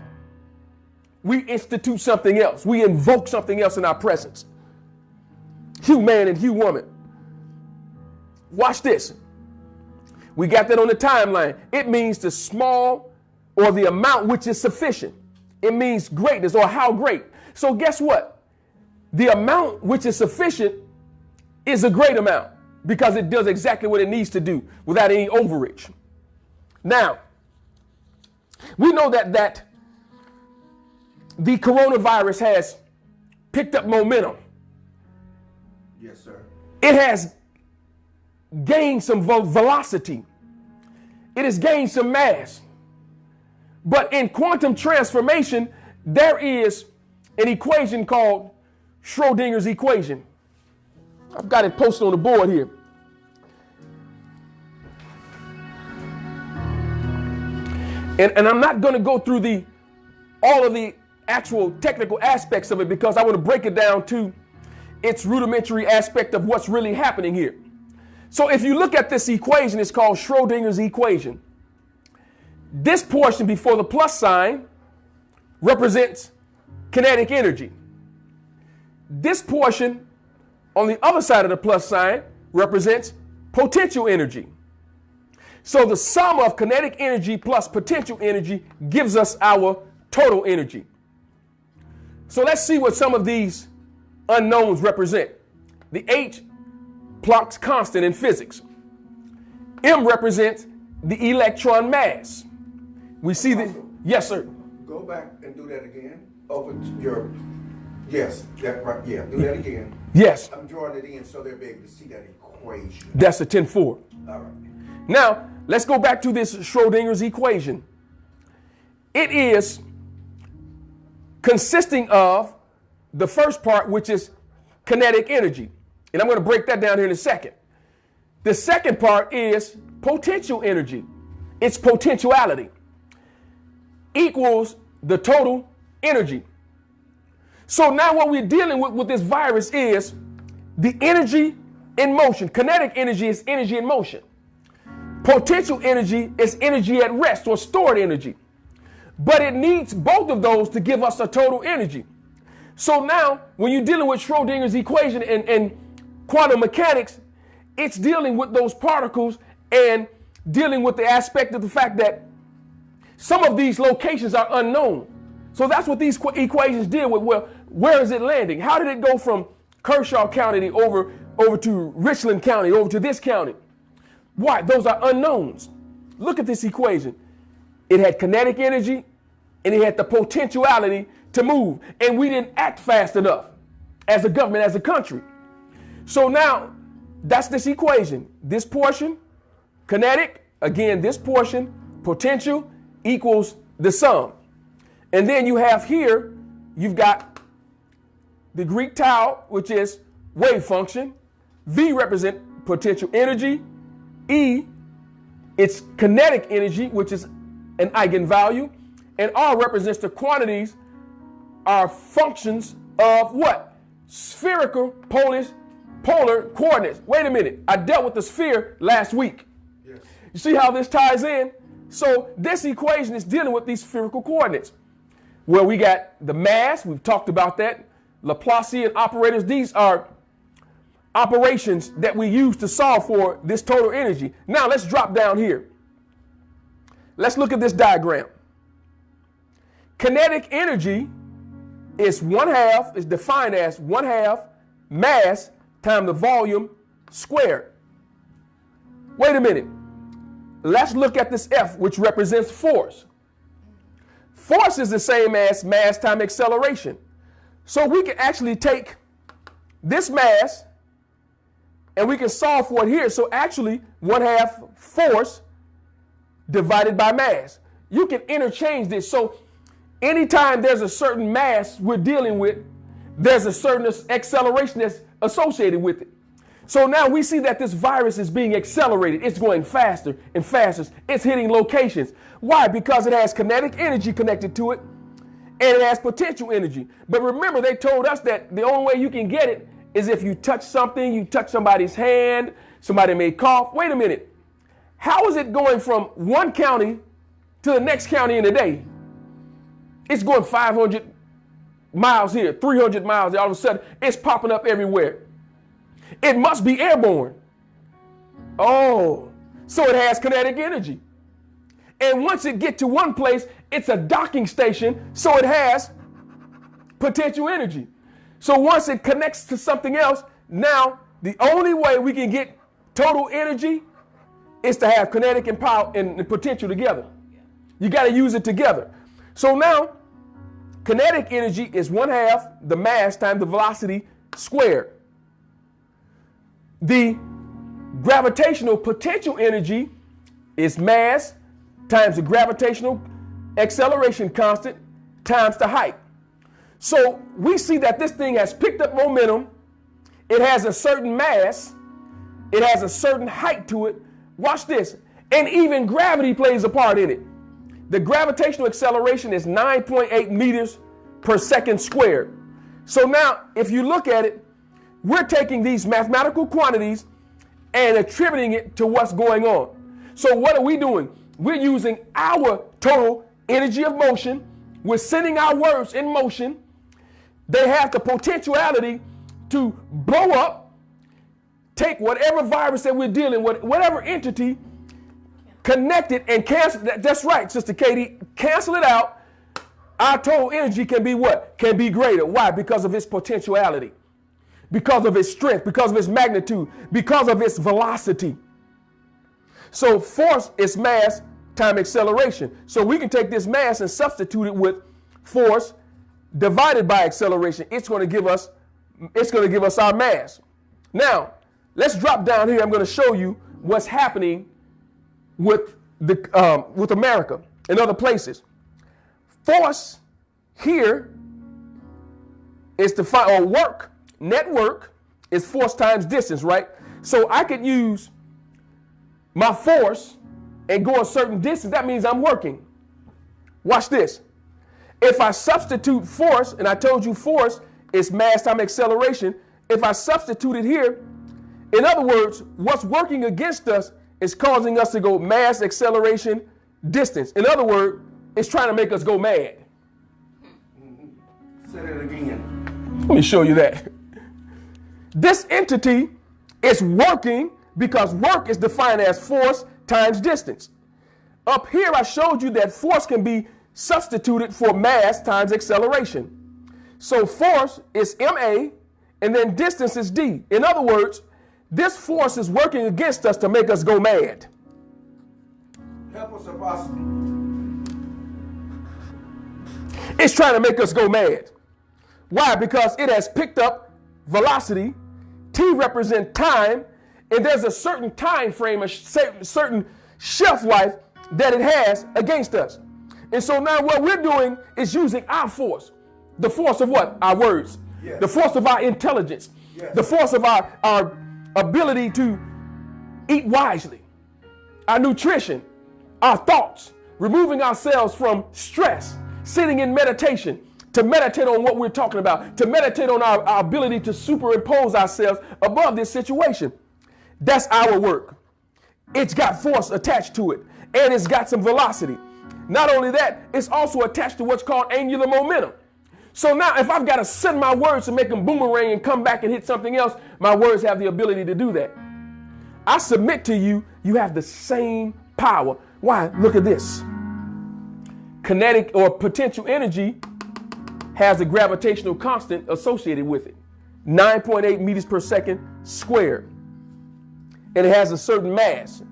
we institute something else. We invoke something else in our presence. Human and human. Watch this. We got that on the timeline. It means the small or the amount which is sufficient. It means greatness or how great. So guess what? The amount which is sufficient is a great amount because it does exactly what it needs to do without any overreach. Now, we know that the coronavirus has picked up momentum.
Yes, sir.
It has gained some velocity. It has gained some mass. But in quantum transformation, there is an equation called Schrodinger's equation. I've got it posted on the board here. And I'm not going to go through all of the actual technical aspects of it because I want to break it down to its rudimentary aspect of what's really happening here. So if you look at this equation, it's called Schrodinger's equation. This portion before the plus sign represents kinetic energy. This portion on the other side of the plus sign represents potential energy. So the sum of kinetic energy plus potential energy gives us our total energy. So let's see what some of these unknowns represent. The H, Planck's constant in physics. M represents the electron mass. We see the, yes, sir.
Go back and do that again. Open your, yes, that right, yeah, do that again.
Yes.
I'm drawing it in so they'll be able to see that equation.
That's a 10-4.
All right.
Now, let's go back to this Schrodinger's equation. It is consisting of the first part, which is kinetic energy. And I'm going to break that down here in a second. The second part is potential energy. Its potentiality equals the total energy. So now what we're dealing with this virus is the energy in motion. Kinetic energy is energy in motion. Potential energy is energy at rest or stored energy. But it needs both of those to give us a total energy. So now when you're dealing with Schrodinger's equation and quantum mechanics, it's dealing with those particles and dealing with the aspect of the fact that some of these locations are unknown. So that's what these equations deal with. Well, where is it landing? How did it go from Kershaw County over over to Richland County, over to this county. Why? Those are unknowns. Look at this equation. It had kinetic energy and it had the potentiality to move. And we didn't act fast enough as a government, as a country. So now that's this equation. This portion, kinetic, again, this portion, potential equals the sum. And then you have here, you've got the Greek tau, which is wave function. V represent potential energy. E, it's kinetic energy, which is an eigenvalue. And R represents the quantities are functions of what? Spherical polar coordinates. Wait a minute. I dealt with the sphere last week. Yes. You see how this ties in? So this equation is dealing with these spherical coordinates. Well, we got the mass. We've talked about that. Laplacian operators. These are operations that we use to solve for this total energy. Now let's drop down here. Let's look at this diagram. Kinetic energy is defined as 1/2 mass times the volume squared. Wait a minute. Let's look at this F, which represents force. Force is the same as mass times acceleration. So we can actually take this mass and we can solve for it here. So actually 1/2 force divided by mass. You can interchange this. So anytime there's a certain mass we're dealing with, there's a certain acceleration that's associated with it. So now we see that this virus is being accelerated. It's going faster and faster. It's hitting locations. Why? Because it has kinetic energy connected to it and it has potential energy. But remember, they told us that the only way you can get it is if you touch something, you touch somebody's hand, somebody may cough. Wait a minute. How is it going from one county to the next county in a day? It's going 500 miles here, 300 miles there. All of a sudden, it's popping up everywhere. It must be airborne. Oh, so it has kinetic energy. And once it gets to one place, it's a docking station, so it has potential energy. So once it connects to something else, now the only way we can get total energy is to have kinetic and power and potential together. You got to use it together. So now kinetic energy is 1/2 the mass times the velocity squared. The gravitational potential energy is mass times the gravitational acceleration constant times the height. So we see that this thing has picked up momentum. It has a certain mass. It has a certain height to it. Watch this. And even gravity plays a part in it. The gravitational acceleration is 9.8 meters per second squared. So now, if you look at it, we're taking these mathematical quantities and attributing it to what's going on. So what are we doing? We're using our total energy of motion. We're sending our words in motion. They have the potentiality to blow up, take whatever virus that we're dealing with, whatever entity, connect it and cancel. That's right, Sister Katie, cancel it out. Our total energy can be what? Can be greater. Why? Because of its potentiality, because of its strength, because of its magnitude, because of its velocity. So force is mass times acceleration. So we can take this mass and substitute it with force divided by acceleration. It's going to give us our mass. Now, let's drop down here. I'm going to show you what's happening with America and other places. Force here is defined, or work, network is force times distance, right? So I could use my force and go a certain distance. That means I'm working. Watch this. If I substitute force, and I told you force is mass times acceleration, if I substitute it here, in other words, what's working against us is causing us to go mass, acceleration, distance. In other words, it's trying to make us go mad.
Say it again.
Let me show you that. This entity is working because work is defined as force times distance. Up here, I showed you that force can be substituted for mass times acceleration. So force is ma And then distance is D. In other words, this force is working against us to make us go mad.
Help us, Apostle.
It's trying to make us go mad. Why? Because it has picked up velocity. T represents time, and there's a certain time frame, a certain shelf life that it has against us. And so now what we're doing is using our force. The force of what? Our words. Yes. The force of our intelligence. Yes. The force of our ability to eat wisely. Our nutrition. Our thoughts. Removing ourselves from stress. Sitting in meditation. To meditate on what we're talking about. To meditate on our ability to superimpose ourselves above this situation. That's our work. It's got force attached to it. And it's got some velocity. Not only that, it's also attached to what's called angular momentum. So now if I've got to send my words to make them boomerang and come back and hit something else, my words have the ability to do that. I submit to you, you have the same power. Why? Look at this. Kinetic or potential energy has a gravitational constant associated with it. 9.8 meters per second squared. And it has a certain mass.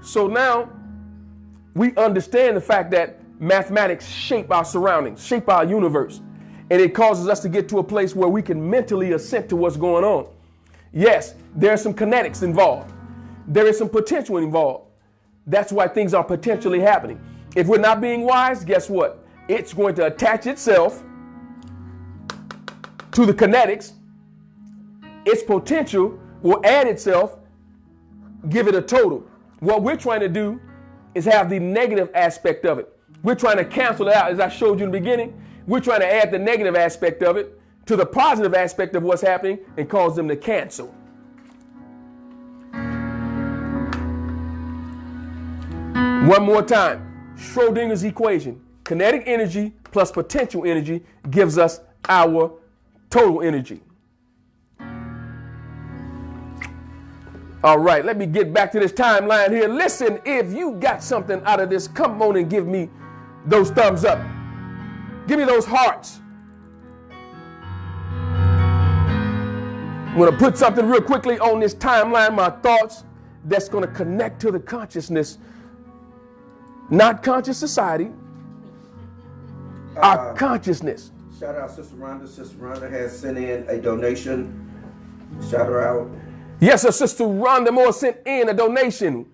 So now we understand the fact that mathematics shape our surroundings, shape our universe. And it causes us to get to a place where we can mentally assent to what's going on. Yes, there's some kinetics involved. There is some potential involved. That's why things are potentially happening. If we're not being wise, guess what? It's going to attach itself to the kinetics. Its potential will add itself, give it a total. What we're trying to do is have the negative aspect of it. We're trying to cancel it out, as I showed you in the beginning. We're trying to add the negative aspect of it to the positive aspect of what's happening and cause them to cancel. One more time. Schrodinger's equation. Kinetic energy plus potential energy gives us our total energy. All right, let me get back to this timeline here. Listen, if you got something out of this, come on and give me those thumbs up. Give me those hearts. I'm going to put something real quickly on this timeline, my thoughts, that's going to connect to the consciousness, not conscious society, our consciousness.
Shout out Sister Rhonda. Sister Rhonda has sent in a donation. Shout her out.
Yes, sir, Sister Rhonda Moore sent in a donation.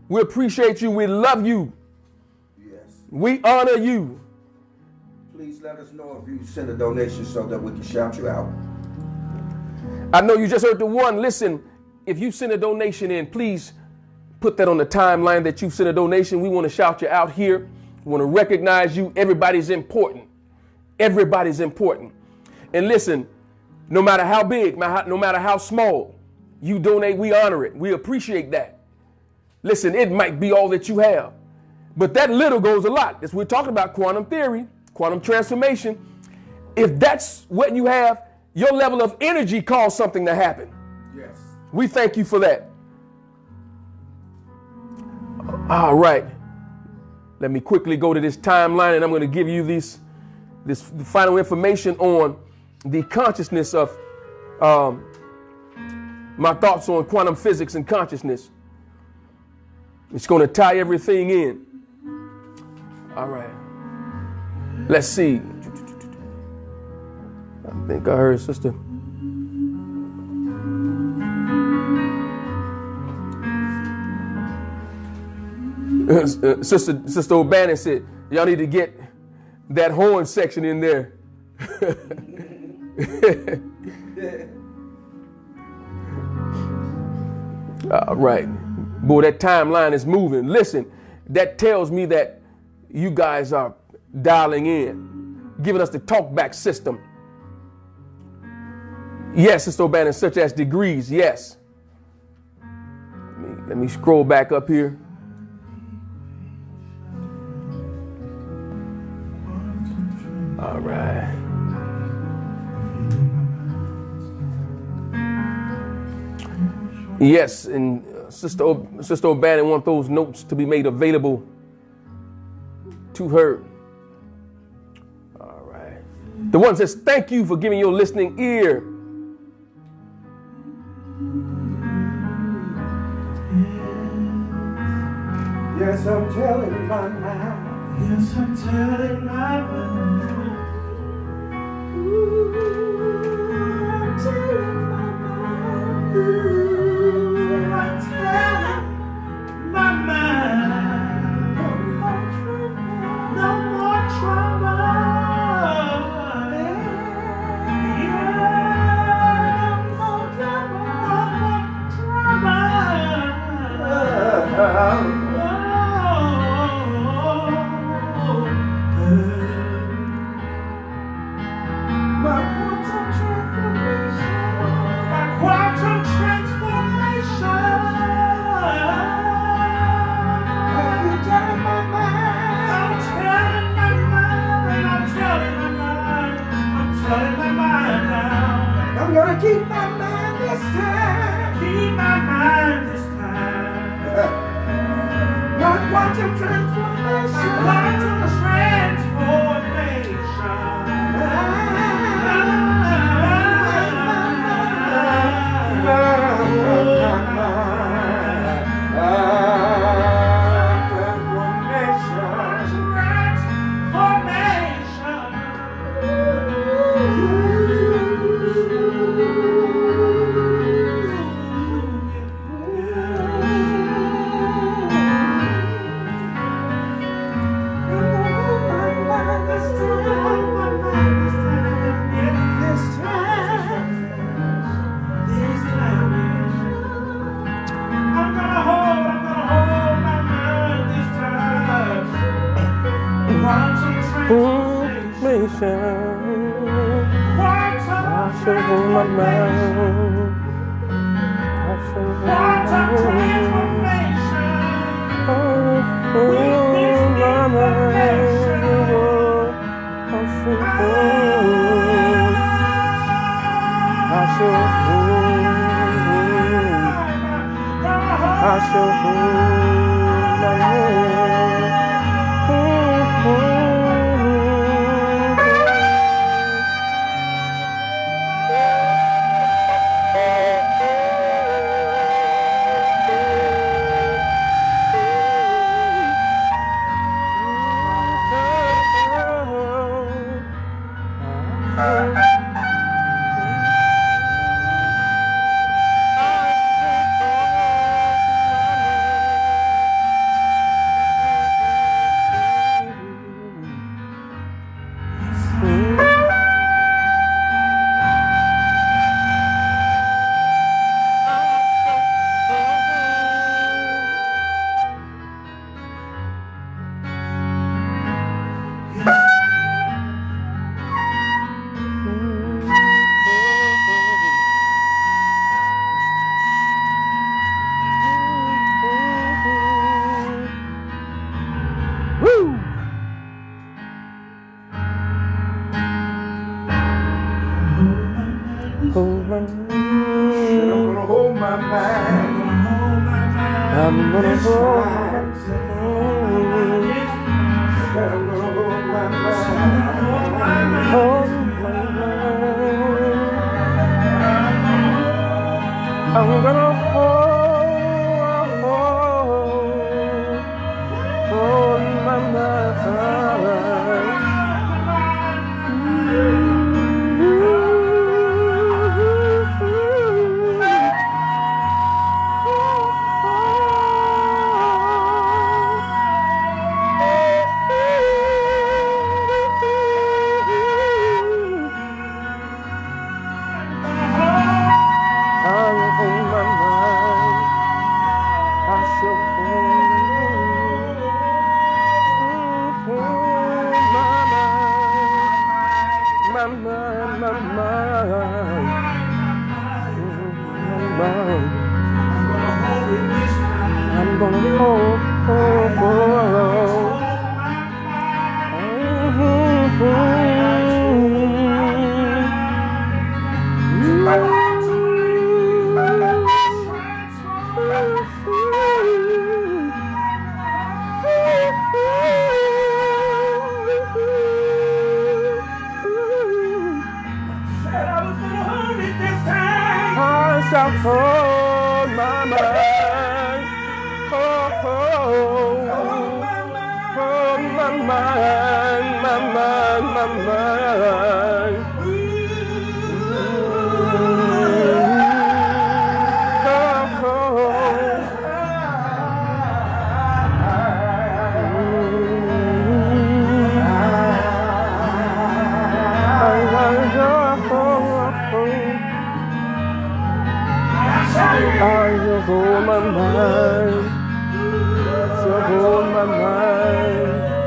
We appreciate you. We love you.
Yes.
We honor you.
Please let us know if you send a donation so that we can shout you out.
I know you just heard the one. Listen, if you send a donation in, please put that on the timeline that you sent a donation. We want to shout you out here. We want to recognize you. Everybody's important. Everybody's important. And listen, no matter how big, no matter how small, you donate, we honor it. We appreciate that. Listen, it might be all that you have, but that little goes a lot. As we're talking about quantum theory, quantum transformation. If that's what you have, your level of energy caused something to happen.
Yes. We
thank you for that. All right. Let me quickly go to this timeline, and I'm going to give you this final information on the consciousness of my thoughts on quantum physics and consciousness. It's going to tie everything in. All right. Let's see. I think I heard Sister. Sister O'Bannon said, y'all need to get that horn section in there. All right. Boy, that timeline is moving. Listen, that tells me that you guys are dialing in, giving us the talkback system. Yes, Sister O'Bannon, such as degrees, yes. Let me scroll back up here. All right. Yes, and Sister O'Bannon wants those notes to be made available to her. All right. The one says, thank you for giving your listening ear
Yes, I'm telling my mind.
Yes, I'm telling my mind. Ooh, I'm telling my mind. Ooh, I'm telling my mind. No more trouble. Yeah, no more trouble.
I'm gonna keep my mind this time.
Keep my mind this time.
My quantum transformation.
Quantum transformation.
I'm gonna hold my mind.
I'm gonna hold
my mind.
hold I'm gonna hold my mind. I'm gonna hold. I shall hold my mind. mind, my mind, my mind. I shall hold my mind, shall hold my mind.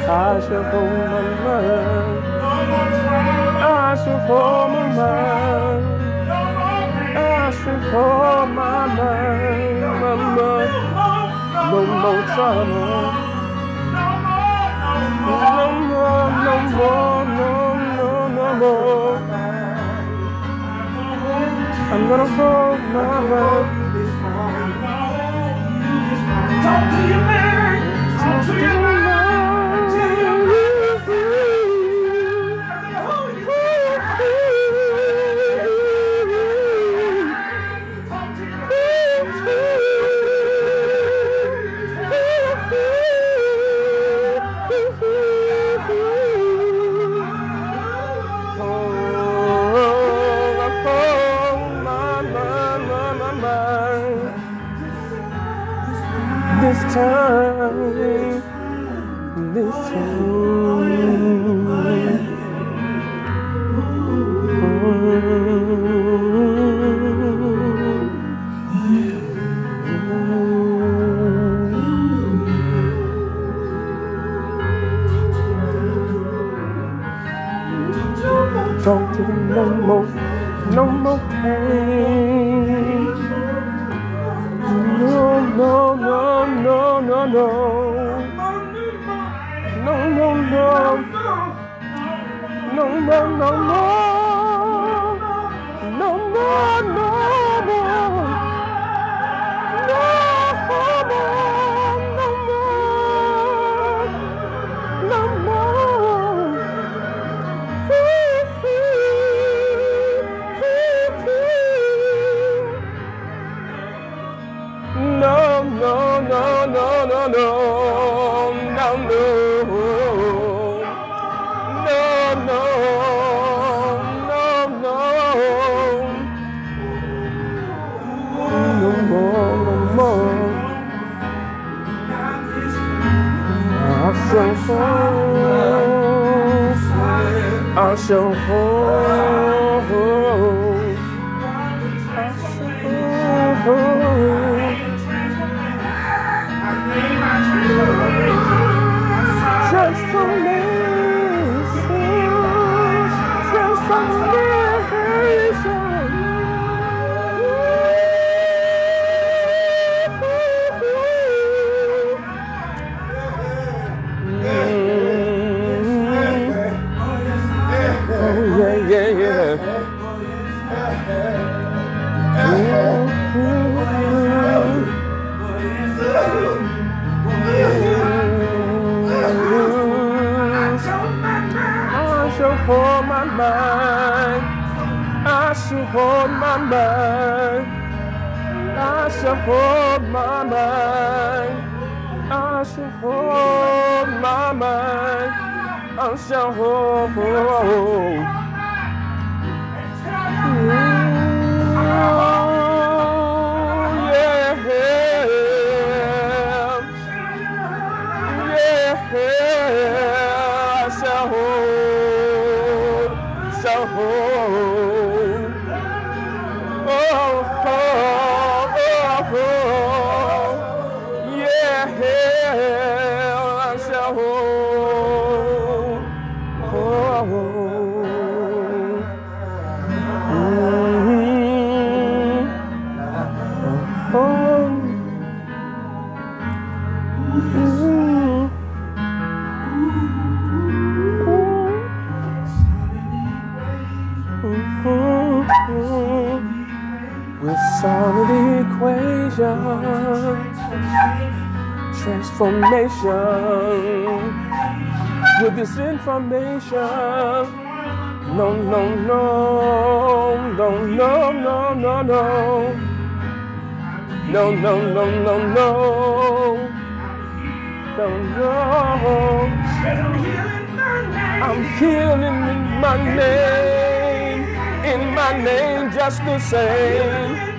I shall hold my mind, I shall hold my mind, I shall hold my mind, my mind. No more trouble, no more, no more, no more. I'm gonna hold my mind.
Talk to your man. Talk to your man.
This time. Talk to them, no more pain. No, no, no, no, no, no. No, no, no. No, no, no, no. No, no, no, no. I shall hold. Hold my mind, I shall hold my mind, I shall hold my mind, I shall hold my mind, I shall hold. With solid equation, transformation. With this information, no, no, no, no, no, no, no, no, no, no, no, no, no. I'm healing in my name. In my name, just the same.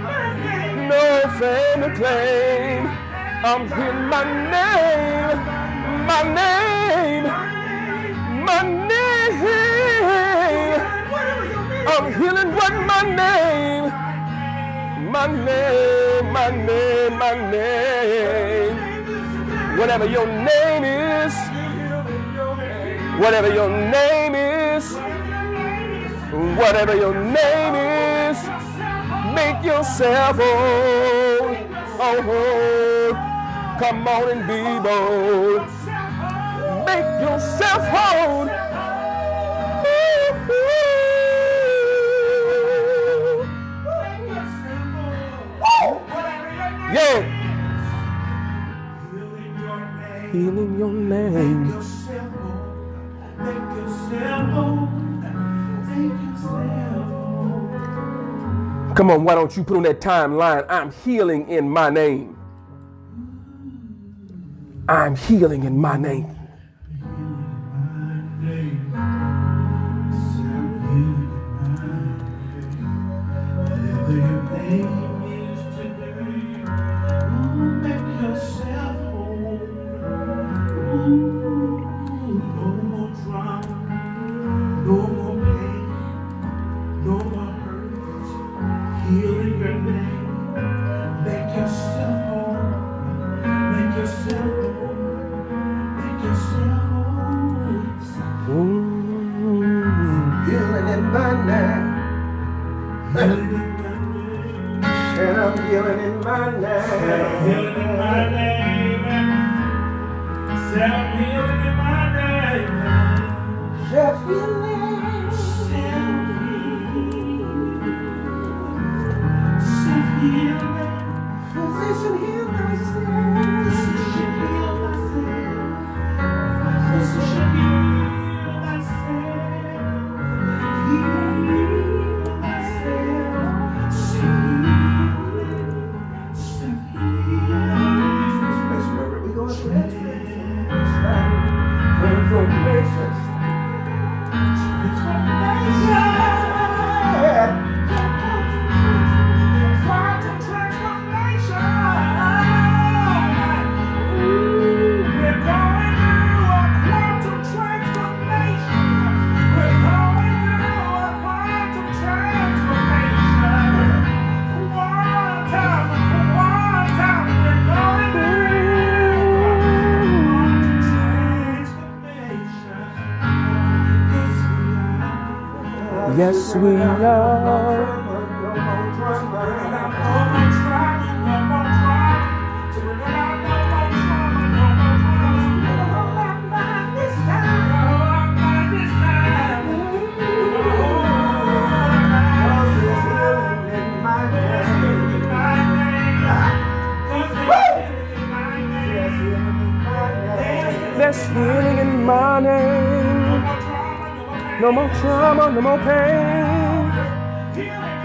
No fame to claim. I'm healing my name. My name. My name. I'm healing what my name. My name, my name, my name. Whatever your name is, whatever your name is, whatever your name is, make yourself whole. Oh, whole. Come on and be bold. Make yourself whole. Yeah. Healing your name. Come on, why don't you put on that timeline? I'm healing in my name. I'm healing in my name.
Healing in my name. And I'm healing in my name.
Healing in my name. Said I'm healing in my name.
Self-healing.
Self-healing.
Physician, heal myself.
Physician, heal myself. Physician, heal myself. Heal myself.
Self-healing. We going to transformation.
Yes, we are. There's healing in my name. No more trauma, no more pain.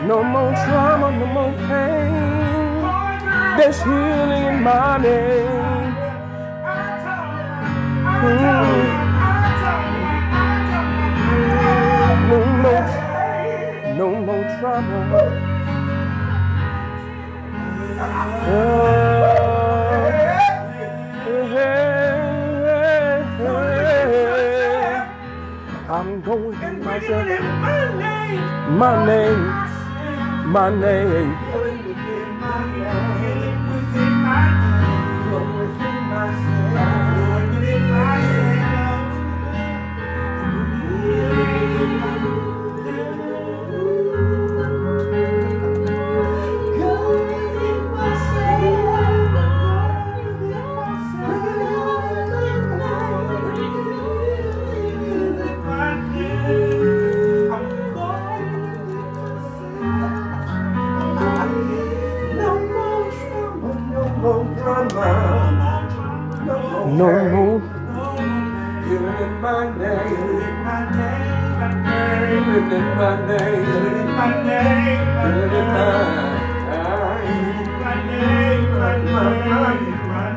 No more trauma, no more pain. There's healing in my name. No more trauma. I'm going in myself. My name. My name. No more.
Healing in my name. Healing in my name. Healing in my name. Healing in my name.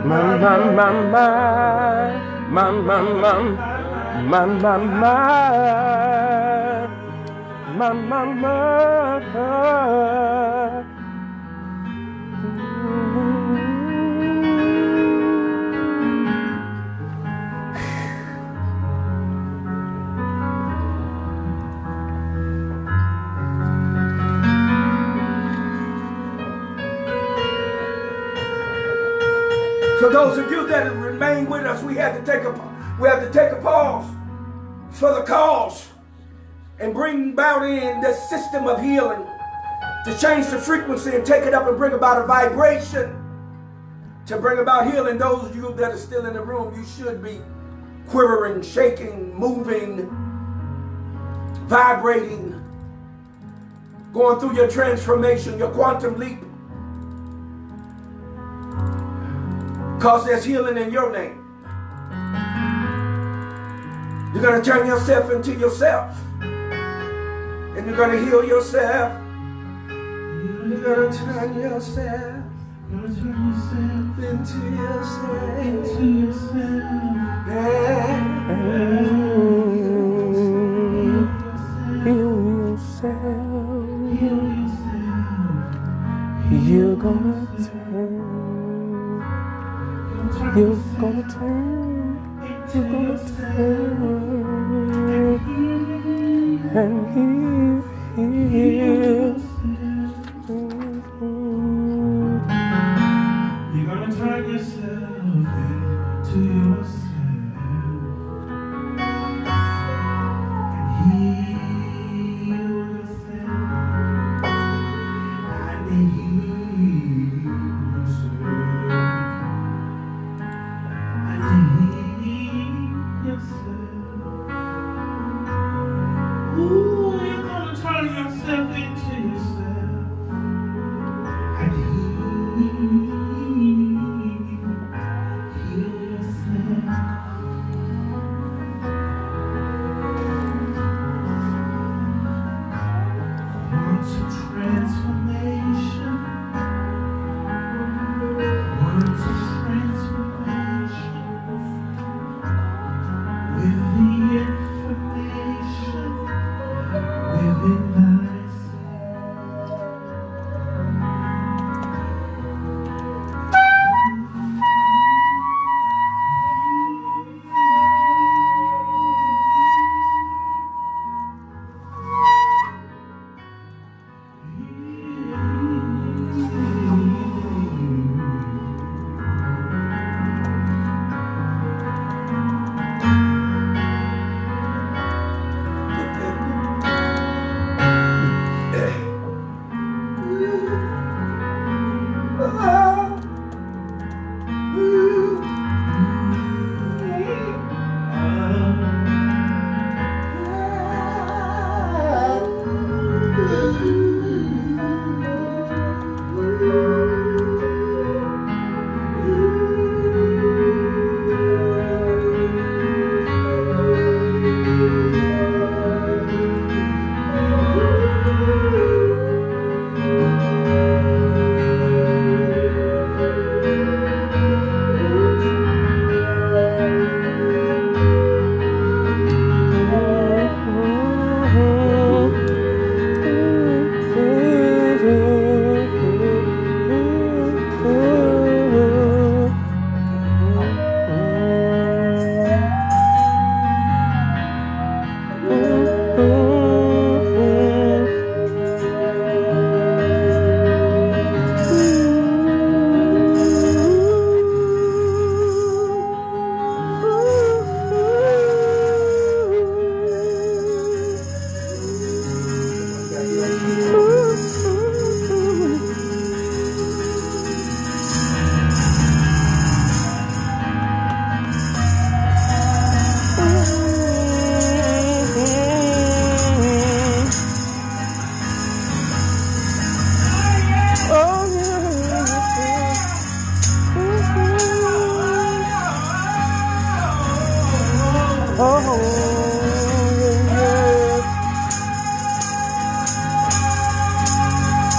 My
So those of you that remain with us, we have to take a pause for the cause and bring about in the system of healing to change the frequency and take it up and bring about a vibration to bring about healing. Those of you that are still in the room, you should be quivering, shaking, moving, vibrating, going through your transformation, your quantum leap. Because there's healing in your name. You're going to turn yourself into yourself. And you're going to heal yourself. You're going to turn yourself into yourself. Yeah. Heal yourself. You're going to turn. You're gonna turn and heal.
You're gonna turn yourself into yourself and heal yourself and heal yourself. Ooh, you're gonna turn yourself into yourself and heal yourself. Once a transformation. Once a transformation. With the information within thyself.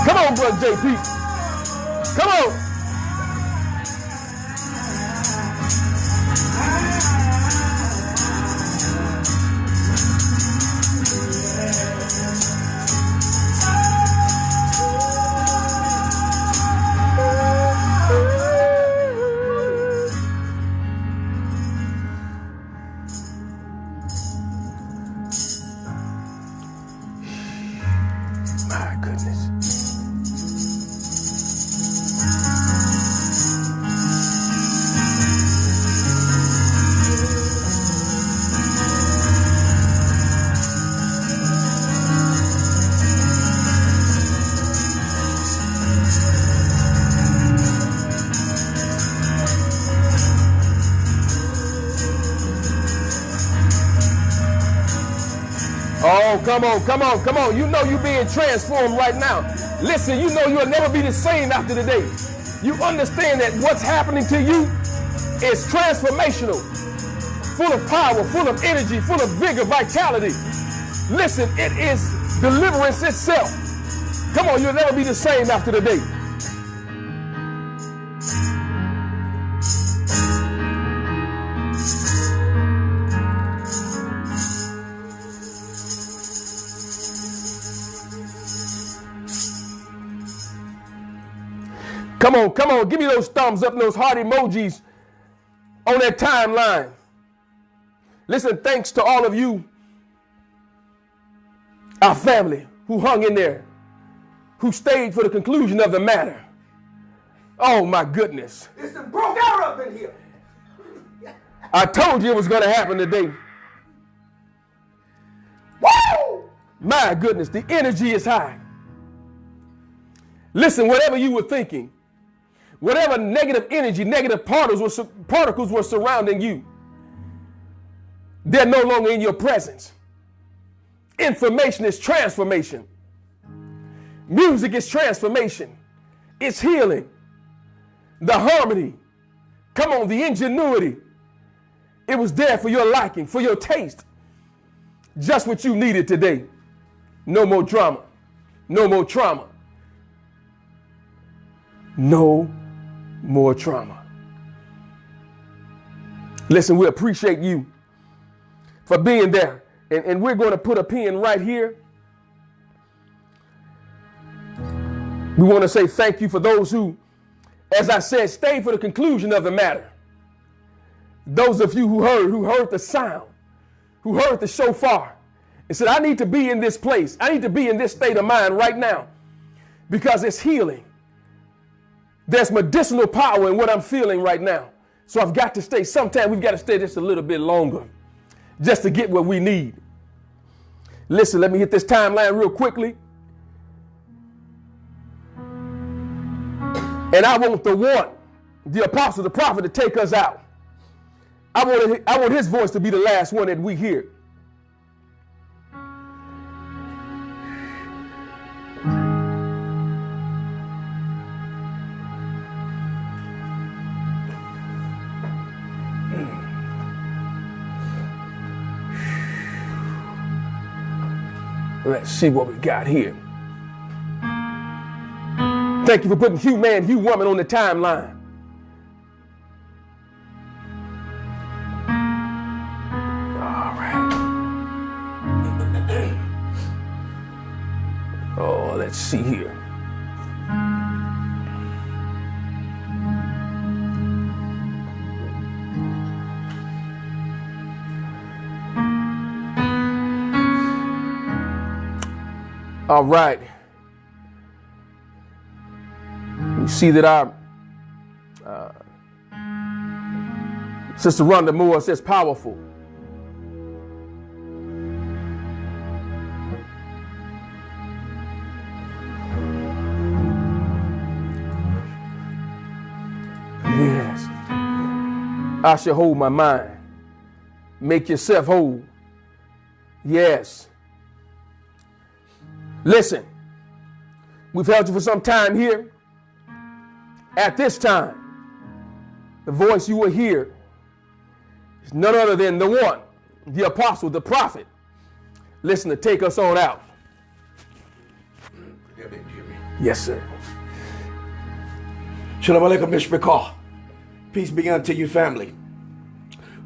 Come on, Brother JP. Come on. on, come on, come on, come on. You know you're being transformed right now. Listen, you know you'll never be the same after today. You understand that what's happening to you is transformational, full of power, full of energy, full of vigor, vitality. Listen, it is deliverance itself. Come on, you'll never be the same after today. Come on, come on. Give me those thumbs up and those heart emojis on that timeline. Listen, thanks to all of you, our family, who hung in there, who stayed for the conclusion of the matter. Oh, my goodness.
It's the broke out up in here.
I told you it was going to happen today.
Woo!
My goodness, the energy is high. Listen, whatever you were thinking, whatever negative energy, negative particles were surrounding you, they're no longer in your presence. Information is transformation. Music is transformation. It's healing. The harmony. Come on, the ingenuity. It was there for your liking, for your taste. Just what you needed today. No more drama. No more trauma. No more trauma. Listen, we appreciate you for being there. And we're going to put a pin right here. We want to say thank you for those who, as I said, stayed for the conclusion of the matter. Those of you who heard the sound, who heard the shofar, and said, I need to be in this place. I need to be in this state of mind right now because it's healing. There's medicinal power in what I'm feeling right now. So I've got to stay. Sometimes we've got to stay just a little bit longer just to get what we need. Listen, let me hit this timeline real quickly. And I want the apostle, the prophet, to take us out. I want his voice to be the last one that we hear. Let's see what we got here. Thank you for putting Hugh Man, Hugh Woman on the timeline. All right. Oh, let's see here. All right. You see that our Sister Rhonda Moore says powerful. Yes. I shall hold my mind. Make yourself whole. Yes. Listen, we've held you for some time here. At this time, the voice you will hear is none other than the one, the apostle, the prophet. Listen, to take us on out. Yes, sir.
Shalom Aleichem Mishpachah. Peace be unto you, family.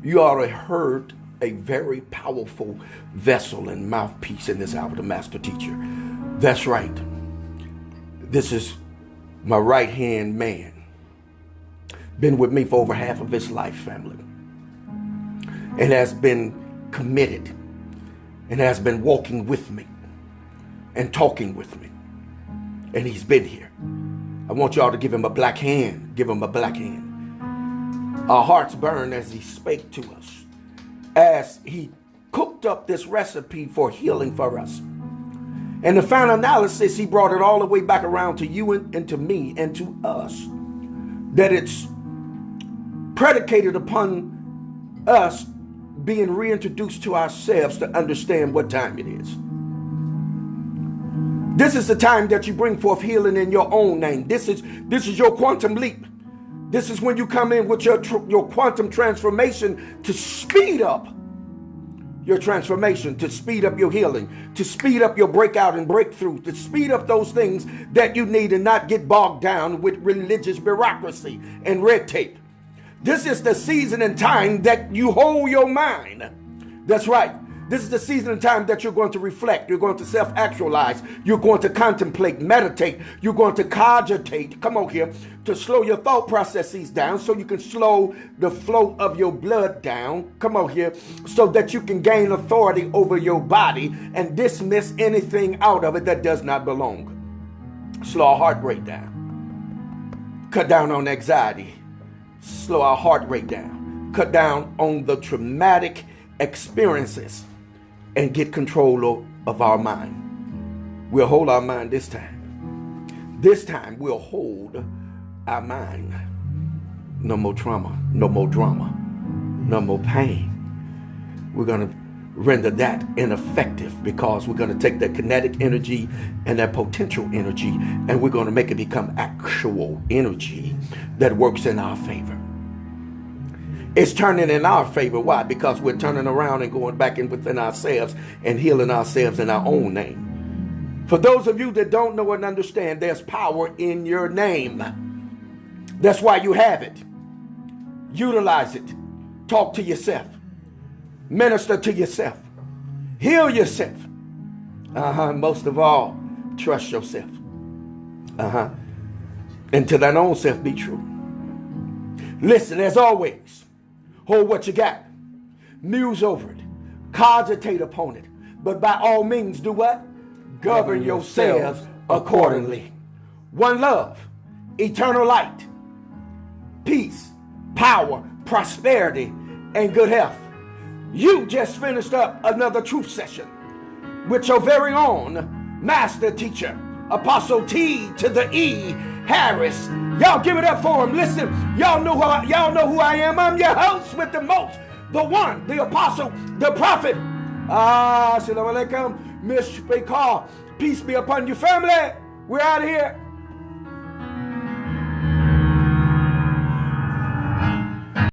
You already heard a very powerful vessel and mouthpiece in this hour, the master teacher. That's right. This is my right-hand man. Been with me for over half of his life, family. And has been committed and has been walking with me and talking with me. And he's been here. I want y'all to give him a black hand. Give him a black hand. Our hearts burn as he spake to us, as he cooked up this recipe for healing for us. And the final analysis, he brought it all the way back around to you and to me and to us. That it's predicated upon us being reintroduced to ourselves to understand what time it is. This is the time that you bring forth healing in your own name. This is your quantum leap. This is when you come in with your quantum transformation to speed up your transformation, to speed up your healing, to speed up your breakout and breakthrough, to speed up those things that you need and not get bogged down with religious bureaucracy and red tape. This is the season and time that you hold your mind. That's right. This is the season and time that you're going to reflect. You're going to self-actualize. You're going to contemplate, meditate. You're going to cogitate. Come on here. To slow your thought processes down so you can slow the flow of your blood down. Come on here. So that you can gain authority over your body and dismiss anything out of it that does not belong. Slow our heart rate down. Cut down on anxiety. Slow our heart rate down. Cut down on the traumatic experiences and get control of our mind. We'll hold our mind this time. This time we'll hold our mind. No more trauma, no more drama, no more pain. We're going to render that ineffective because we're going to take that kinetic energy and that potential energy and we're going to make it become actual energy that works in our favor. It's turning in our favor. Why? Because we're turning around and going back in within ourselves and healing ourselves in our own name. For those of you that don't know and understand, there's power in your name. That's why you have it. Utilize it. Talk to yourself. Minister to yourself. Heal yourself. Most of all, trust yourself. And to thine own self be true. Listen, as always, hold what you got. Muse over it. Cogitate upon it. But by all means, do what? Govern yourselves accordingly. One love, eternal light, peace, power, prosperity, and good health. You just finished up another truth session with your very own master teacher, Apostle T to the E Harris. Y'all give it up for him. Listen, y'all know who I am. I'm your host with the most, the one, the apostle, the prophet. Assalamu alaikum, Mishpekar. Peace be upon you, family. We're out of here.